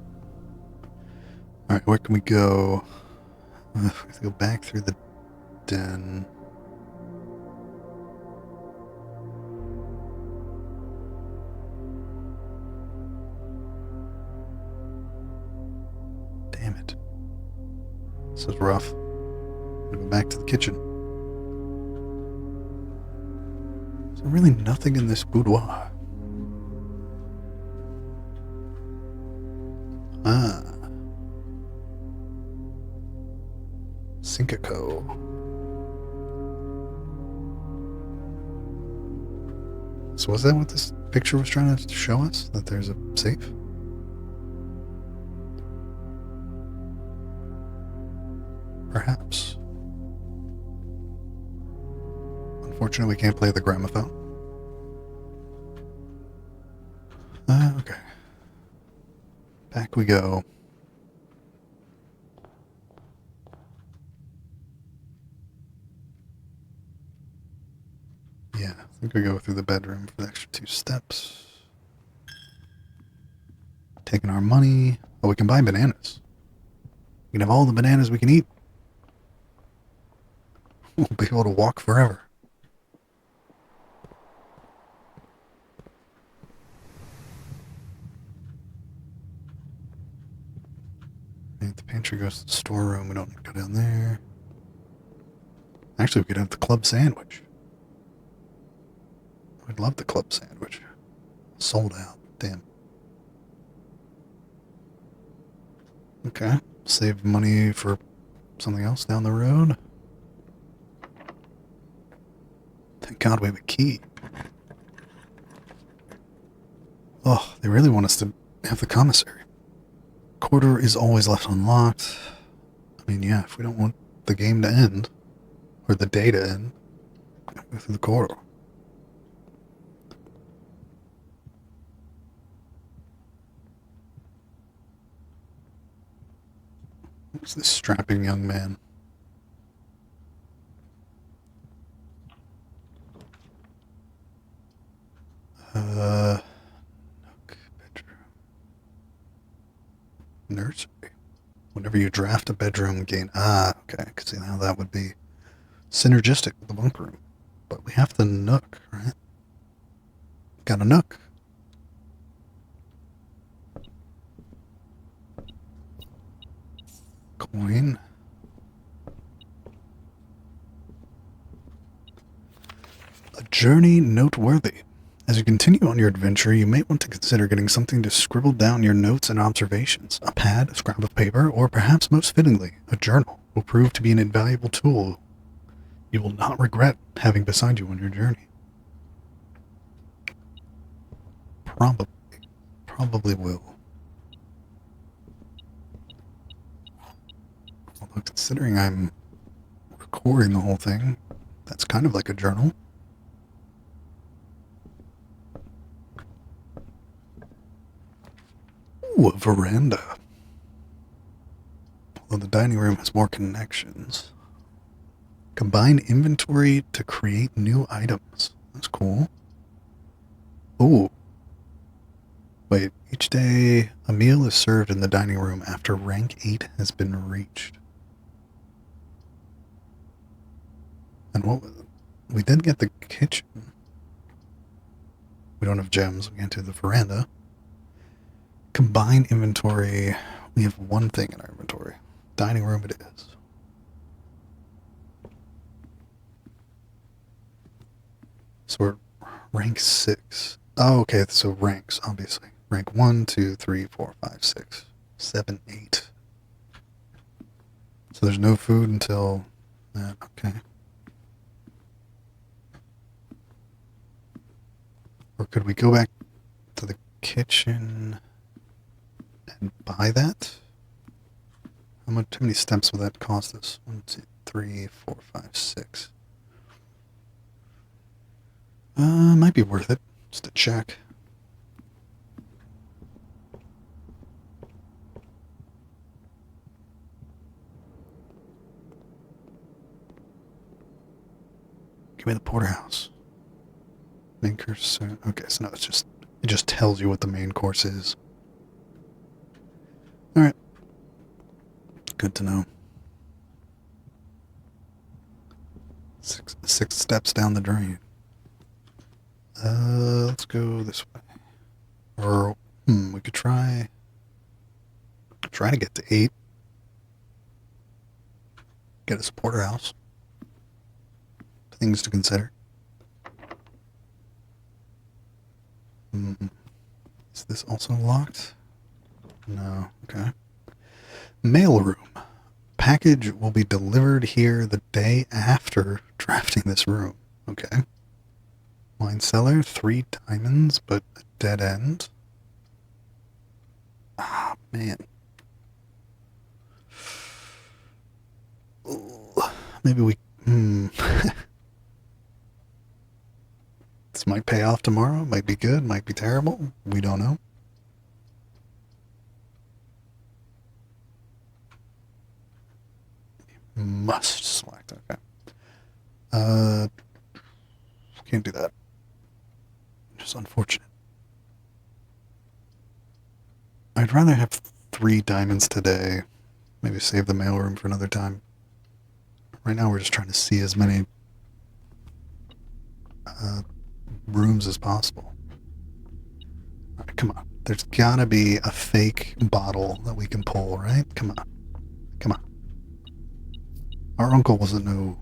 Speaker 1: Alright, where can we go? We have to go back through the den. Damn it. This is rough. I'm gonna go back to the kitchen. There's really nothing in this boudoir. Ah. Syncaco. So was that what this picture was trying to show us? That there's a safe? Perhaps. Unfortunately, we can't play the gramophone. Okay. Back we go. Yeah, I think we go through the bedroom for the extra 2 steps. Taking our money. Oh, we can buy bananas. We can have all the bananas we can eat. We'll be able to walk forever. And the pantry goes to the storeroom. We don't go down there. Actually, we could have the club sandwich. I'd love the club sandwich. Sold out. Damn. Okay. Save money for something else down the road. Thank God we have a key. Oh, they really want us to have the commissary. Corridor is always left unlocked. I mean, yeah, if we don't want the game to end, or the day to end, go through the corridor. Who's this strapping young man? Nook, bedroom. Nursery. Whenever you draft a bedroom, gain... Ah, okay. I can see how that would be synergistic with the bunk room. But we have the nook, right? Got a nook. Coin. A journey noteworthy. As you continue on your adventure, you may want to consider getting something to scribble down your notes and observations. A pad, a scrap of paper, or perhaps most fittingly, a journal will prove to be an invaluable tool you will not regret having beside you on your journey. Probably will. Although considering I'm recording the whole thing, that's kind of like a journal. Ooh, a veranda. Although the dining room has more connections. Combine inventory to create new items. That's cool. Ooh. Wait, each day a meal is served in the dining room after rank 8 has been reached. And what was it? We did get the kitchen. We don't have gems. We can't do the veranda. Combine inventory. We have one thing in our inventory. Dining room it is. So we're rank 6. Oh, okay, so ranks, obviously. Rank 1, 2, 3, 4, 5, 6, 7, 8. So there's no food until that, okay. Or could we go back to the kitchen and buy that? How many steps would that cost us? 1, 2, 3, 4, 5, 6. Might be worth it. Just to check. Give me the porterhouse. Main course. Okay, so no, it just tells you what the main course is. All right. Good to know. Six steps down the drain. Let's go this way. Or we could try to get to 8. Get us a porterhouse. Things to consider. Is this also locked? No. Okay. Mailroom. Package will be delivered here the day after drafting this room. Okay. Wine cellar, 3 diamonds, but a dead end. Ah, man. Maybe we... This might pay off tomorrow. Might be good. Might be terrible. We don't know. Must select. Okay. Can't do that. Just unfortunate. I'd rather have 3 diamonds today. Maybe save the mailroom for another time. Right now we're just trying to see as many rooms as possible. Alright, come on. There's gotta be a fake bottle that we can pull, right? Come on. Come on. Our uncle wasn't no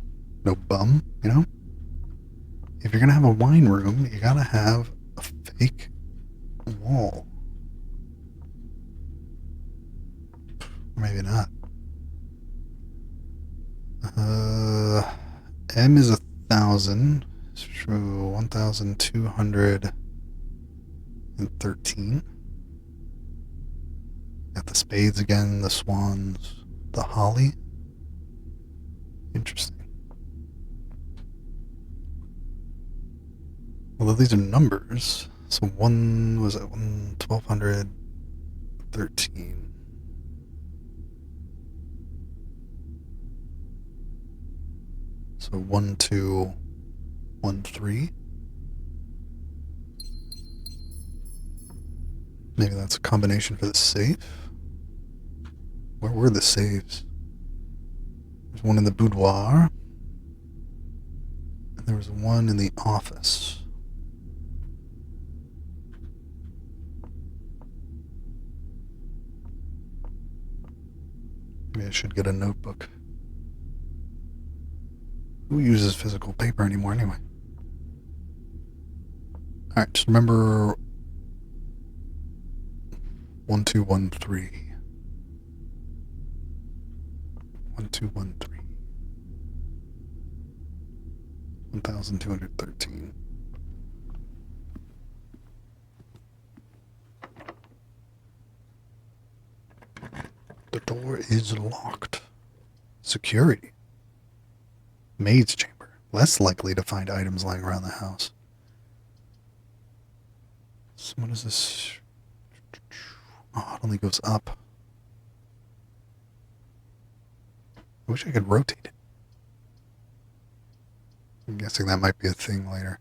Speaker 1: bum, you know? If you're gonna have a wine room, you gotta have a fake wall. Or maybe not. M is 1,000. So 1,213. Got the spades again, the swans, the holly. Interesting. Although these are numbers, so one was at 1,213. So 1,213. Maybe that's a combination for the safe. Where were the safes? There's one in the boudoir. And there was one in the office. Maybe I should get a notebook. Who uses physical paper anymore anyway? Alright, just remember 1,213. 1,213. 1,213. The door is locked. Security. Maid's chamber. Less likely to find items lying around the house. So what is this? Oh, it only goes up. I wish I could rotate it. I'm guessing that might be a thing later.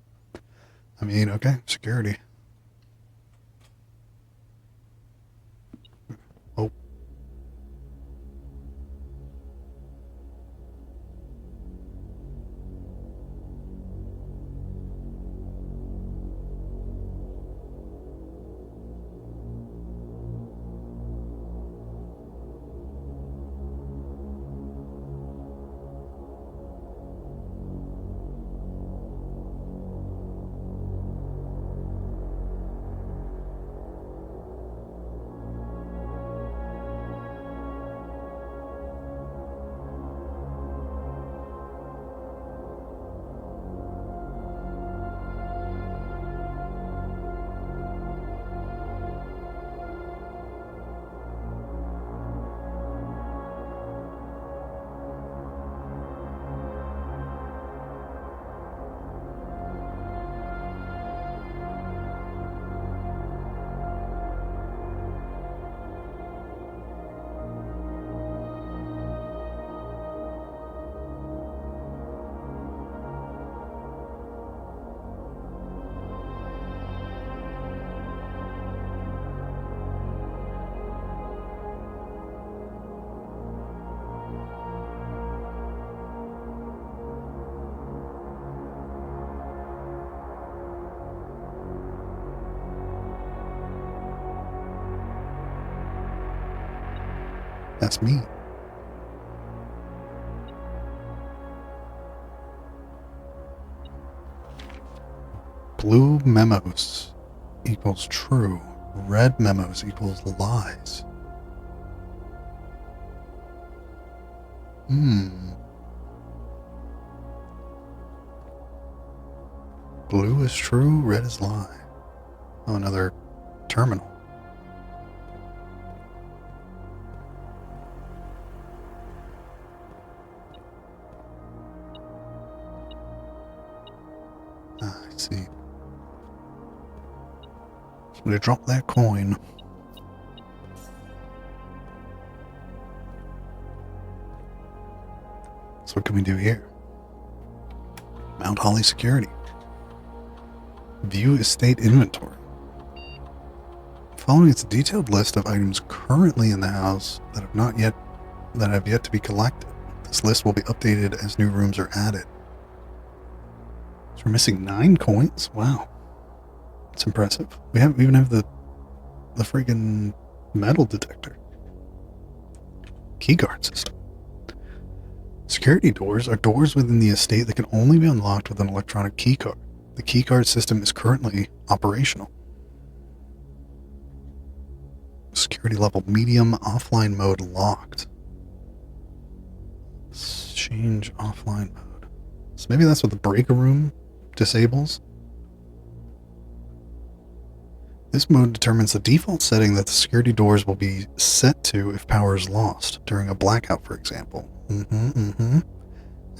Speaker 1: I mean, okay, security. Oh. That's me. Blue memos equals true. Red memos equals lies. Blue is true, red is lie. Oh, another terminal. Ah, I see. Somebody drop that coin. So what can we do here? Mount Holly security. View estate inventory. Following is a detailed list of items currently in the house that have yet to be collected. This list will be updated as new rooms are added. So we're missing 9 coins? Wow. That's impressive. We even have the freaking metal detector. Keyguard system. Security doors are doors within the estate that can only be unlocked with an electronic keycard. The keycard system is currently operational. Security level medium, offline mode locked. Let's change offline mode. So maybe that's what the breaker room disables. This mode determines the default setting that the security doors will be set to if power is lost, during a blackout, for example.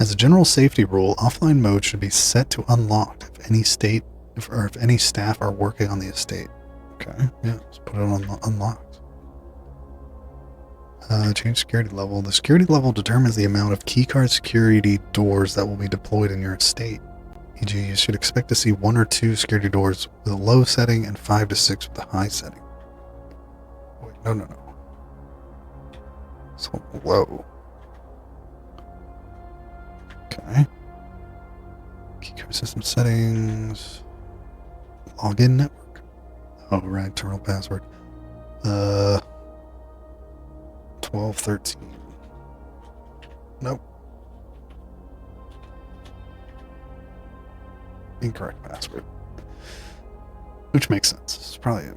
Speaker 1: As a general safety rule, offline mode should be set to unlocked if any staff are working on the estate. Okay, yeah, let's put it on unlocked. Change security level. The security level determines the amount of keycard security doors that will be deployed in your estate. E.g., you should expect to see 1 or 2 security doors with a low setting and 5 to 6 with a high setting. Wait, no. So low. Okay. Keycard system settings. Login network. Oh, right. Terminal password. 1213. Nope. Incorrect password. Which makes sense. It's probably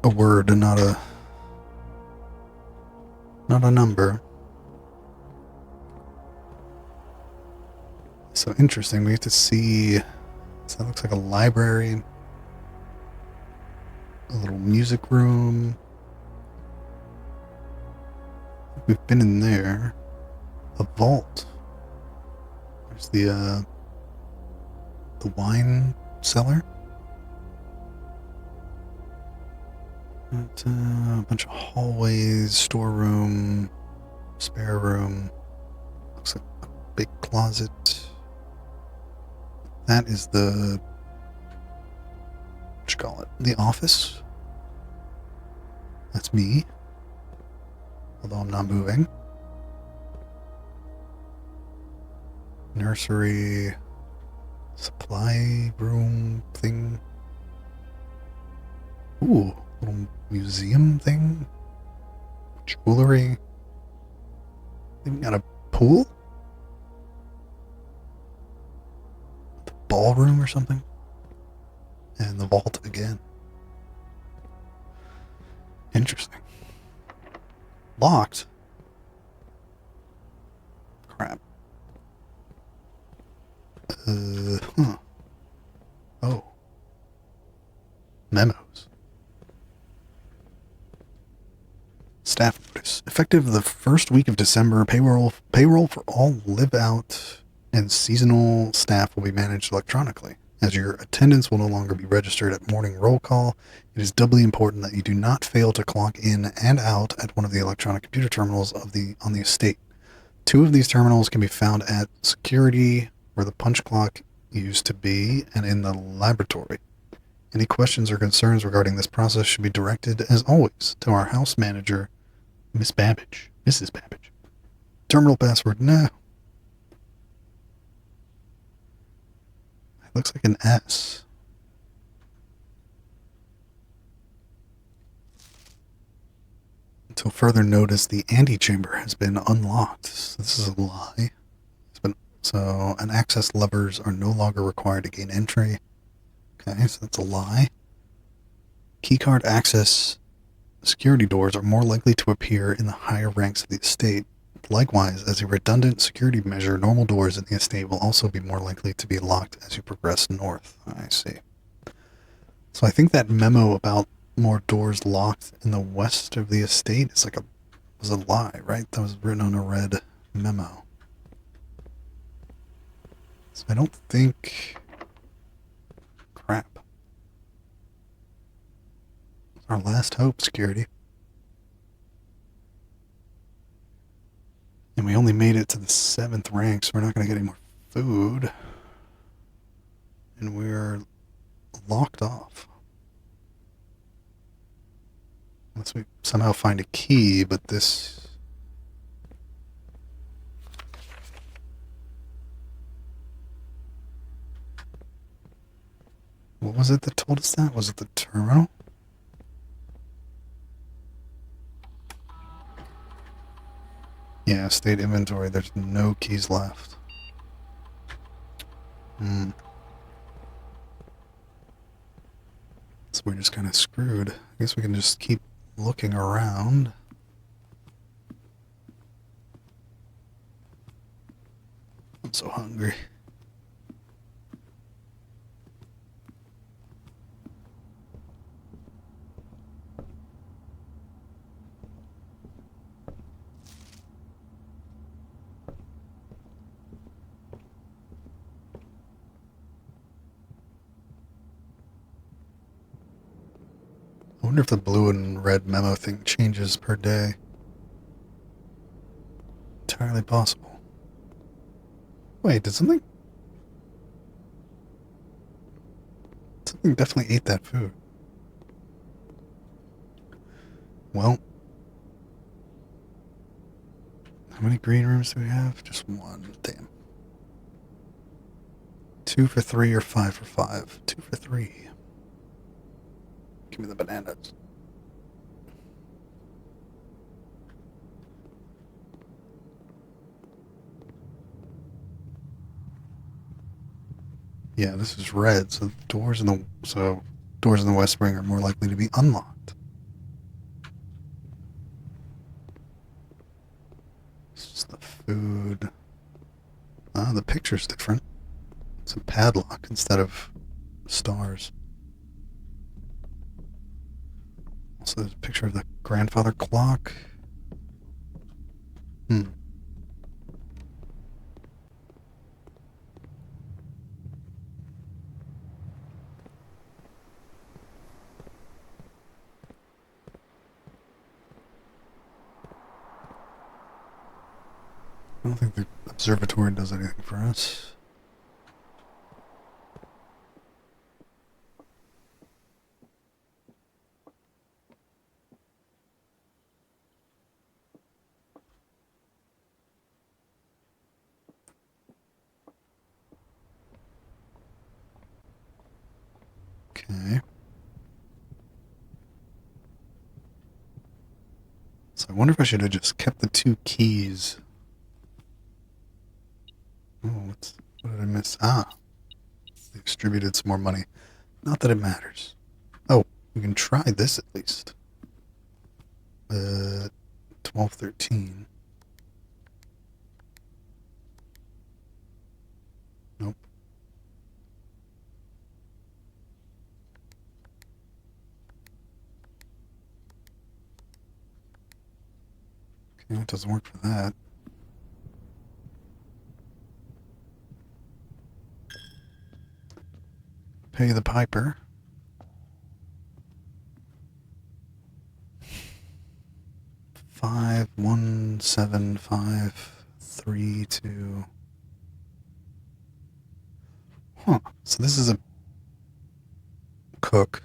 Speaker 1: a word and not a number. So interesting. We have to see. So that looks like a library. A little music room. We've been in there. A vault. There's the wine cellar. A bunch of hallways, storeroom, spare room. Looks like a big closet. That is the, what you call it? The office. That's me. Although I'm not moving. Nursery. Supply room thing. Ooh, little museum thing. Jewelry. Even got a pool? The ballroom or something? And the vault again. Interesting. Locked? Crap. Oh. Memos. Staff notice. Effective the first week of December, payroll for all live-out and seasonal staff will be managed electronically. As your attendance will no longer be registered at morning roll call, it is doubly important that you do not fail to clock in and out at one of the electronic computer terminals on the estate. 2 of these terminals can be found at security, where the punch clock used to be, and in the laboratory. Any questions or concerns regarding this process should be directed, as always, to our house manager, Mrs. Babbage. Terminal password, nah. It looks like an S. Until further notice, the antechamber has been unlocked. This is a lie. So, and access levers are no longer required to gain entry. Okay, so that's a lie. Keycard access security doors are more likely to appear in the higher ranks of the estate. Likewise, as a redundant security measure, normal doors in the estate will also be more likely to be locked as you progress north. I see. So I think that memo about more doors locked in the west of the estate is was a lie, right? That was written on a red memo. So I don't think... Crap. Our last hope, security. And we only made it to the 7th rank, so we're not going to get any more food. And we're locked off. Unless we somehow find a key, but this... What was it that told us that? Was it the terminal? Yeah, state inventory. There's no keys left. So we're just kind of screwed. I guess we can just keep looking around. I'm so hungry. I wonder if the blue and red memo thing changes per day. Entirely possible. Wait, did something... Something definitely ate that food. Well... How many green rooms do we have? Just one. Damn. 2 for 3 or 5 for 5? 2 for 3. Give me the bananas. Yeah, this is red, so doors in the West Wing are more likely to be unlocked. This is the food. Ah, the picture's different. It's a padlock instead of stars. Also, there's a picture of the grandfather clock. I don't think the observatory does anything for us. Okay. So I wonder if I should have just kept the 2 keys. Oh, what did I miss? Ah, they distributed some more money. Not that it matters. Oh, we can try this at least. 1213. Nope. Okay, it doesn't work for that. Pay the piper. Five, 1, 7, 5, 3, 2. Huh. So this is a cook,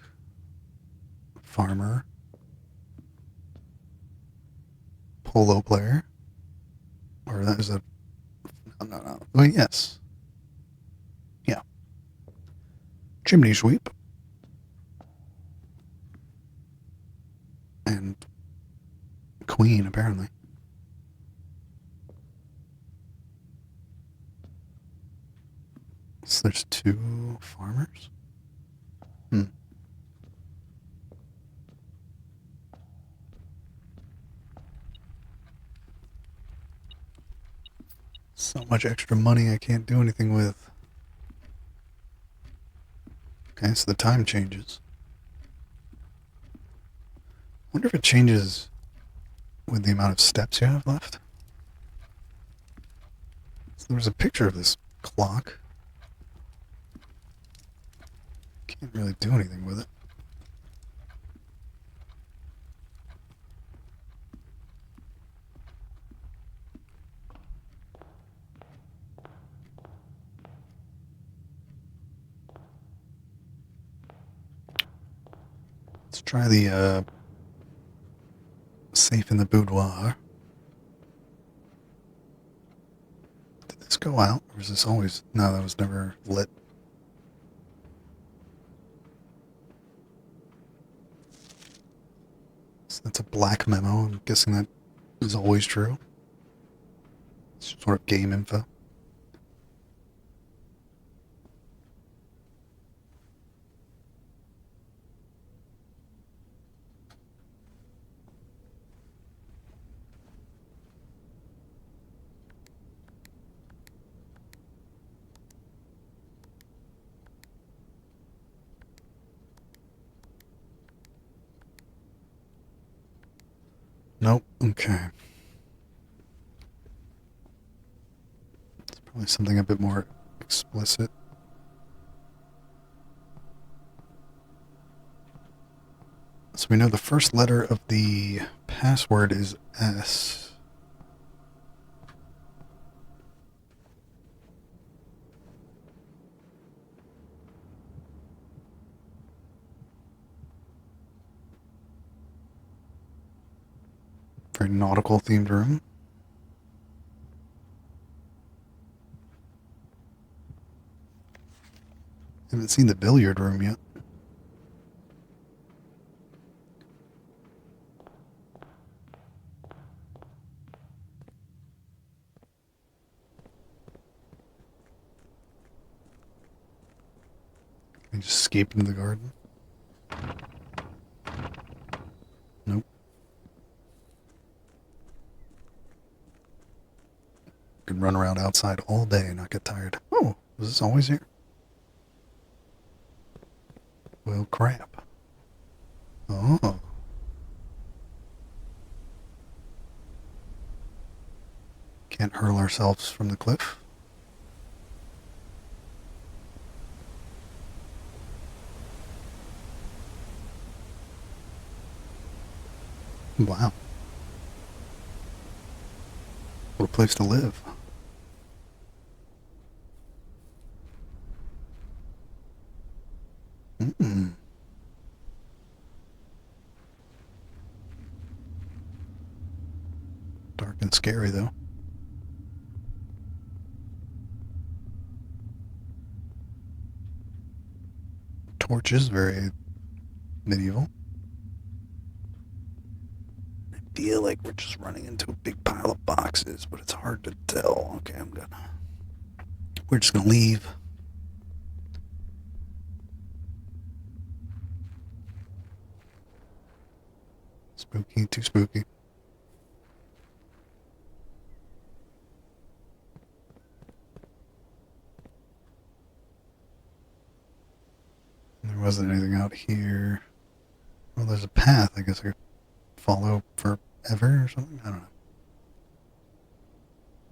Speaker 1: farmer, polo player, or that is a... No. Well, yes. Yeah. Chimney sweep. And queen, apparently. So there's 2 farmers? Hmm. So much extra money I can't do anything with. Okay, so the time changes. Wonder if it changes with the amount of steps you have left. So there was a picture of this clock. Can't really do anything with it. Let's try the safe in the boudoir. Did this go out? Or is this always... No, that was never lit. So that's a black memo. I'm guessing that is always true. It's sort of game info. Nope. Okay. It's probably something a bit more explicit. So we know the first letter of the password is S. Very nautical themed room. Haven't seen the billiard room yet. Can I just escape into the garden? Nope. Could run around outside all day and not get tired. Oh, was this always here? Well, crap. Oh. Can't hurl ourselves from the cliff. Wow. What a place to live. Mm-mm. Dark and scary, though. Torches, very medieval. I feel like we're just running into a big pile of boxes, but it's hard to tell. Okay, we're just gonna leave. Spooky, too spooky. There wasn't anything out here. Well, there's a path. I guess I could follow forever or something. I don't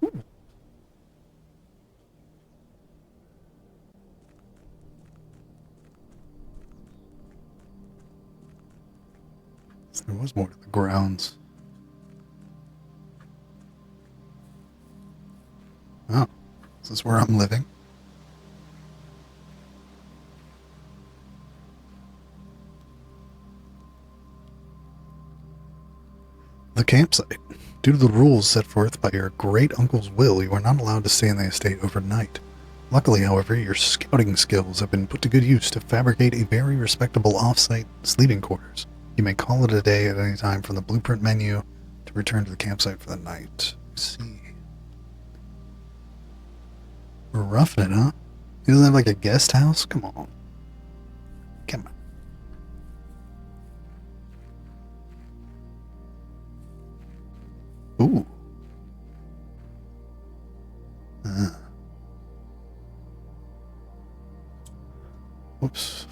Speaker 1: know. Ooh. So there was more to the grounds. Oh, is this where I'm living? The campsite. Due to the rules set forth by your great uncle's will, you are not allowed to stay in the estate overnight. Luckily, however, your scouting skills have been put to good use to fabricate a very respectable off-site sleeping quarters. You may call it a day at any time from the blueprint menu to to return to the campsite for the night. Let's see. We're roughing it, huh? He doesn't have like a guest house? Come on. Come on. Ooh. Whoops.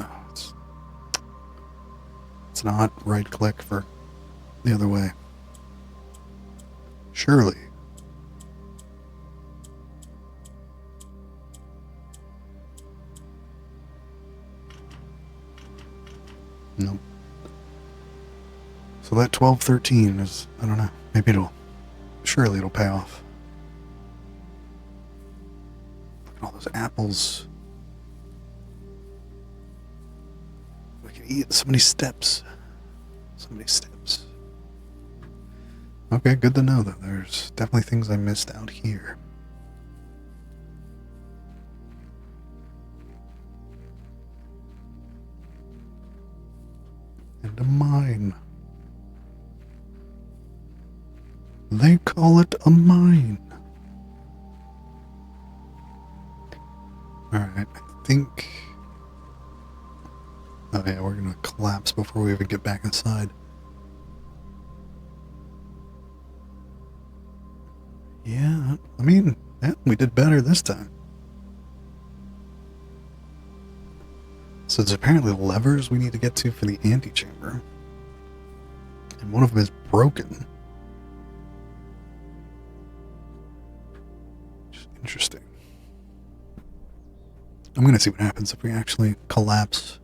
Speaker 1: Oh, it's not right click for the other way. Surely. Nope. So that 1213 is, I don't know, maybe surely it'll pay off. Look at all those apples. We can eat so many steps. So many steps. Okay, good to know that there's definitely things I missed out here. And a mine. They call it a mine. Alright, I think... Oh yeah, we're gonna collapse before we even get back inside. Yeah, I mean, yeah, we did better this time. So there's apparently levers we need to get to for the antechamber. And one of them is broken. Just interesting. I'm gonna see what happens if we actually collapse.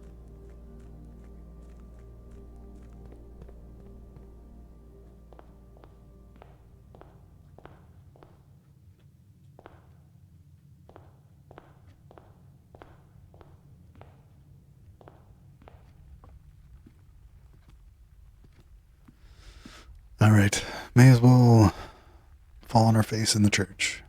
Speaker 1: Alright, may as well fall on our face in the church.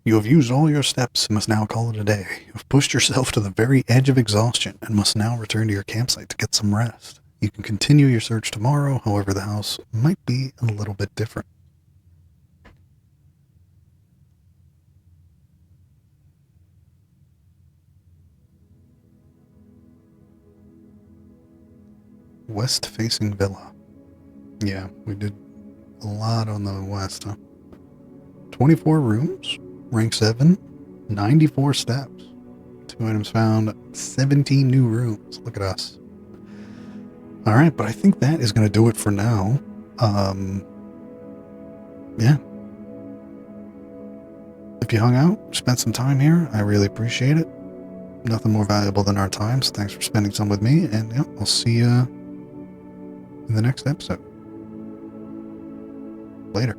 Speaker 1: You have used all your steps and must now call it a day. You have pushed yourself to the very edge of exhaustion and must now return to your campsite to get some rest. You can continue your search tomorrow, however the house might be a little bit different. West-facing villa. Yeah, we did a lot on the west, huh? 24 rooms, rank 7, 94 steps. 2 items found, 17 new rooms. Look at us. Alright, but I think that is going to do it for now. Yeah. If you hung out, spent some time here, I really appreciate it. Nothing more valuable than our time, so thanks for spending some with me, and yeah, I'll see you in the next episode. Later.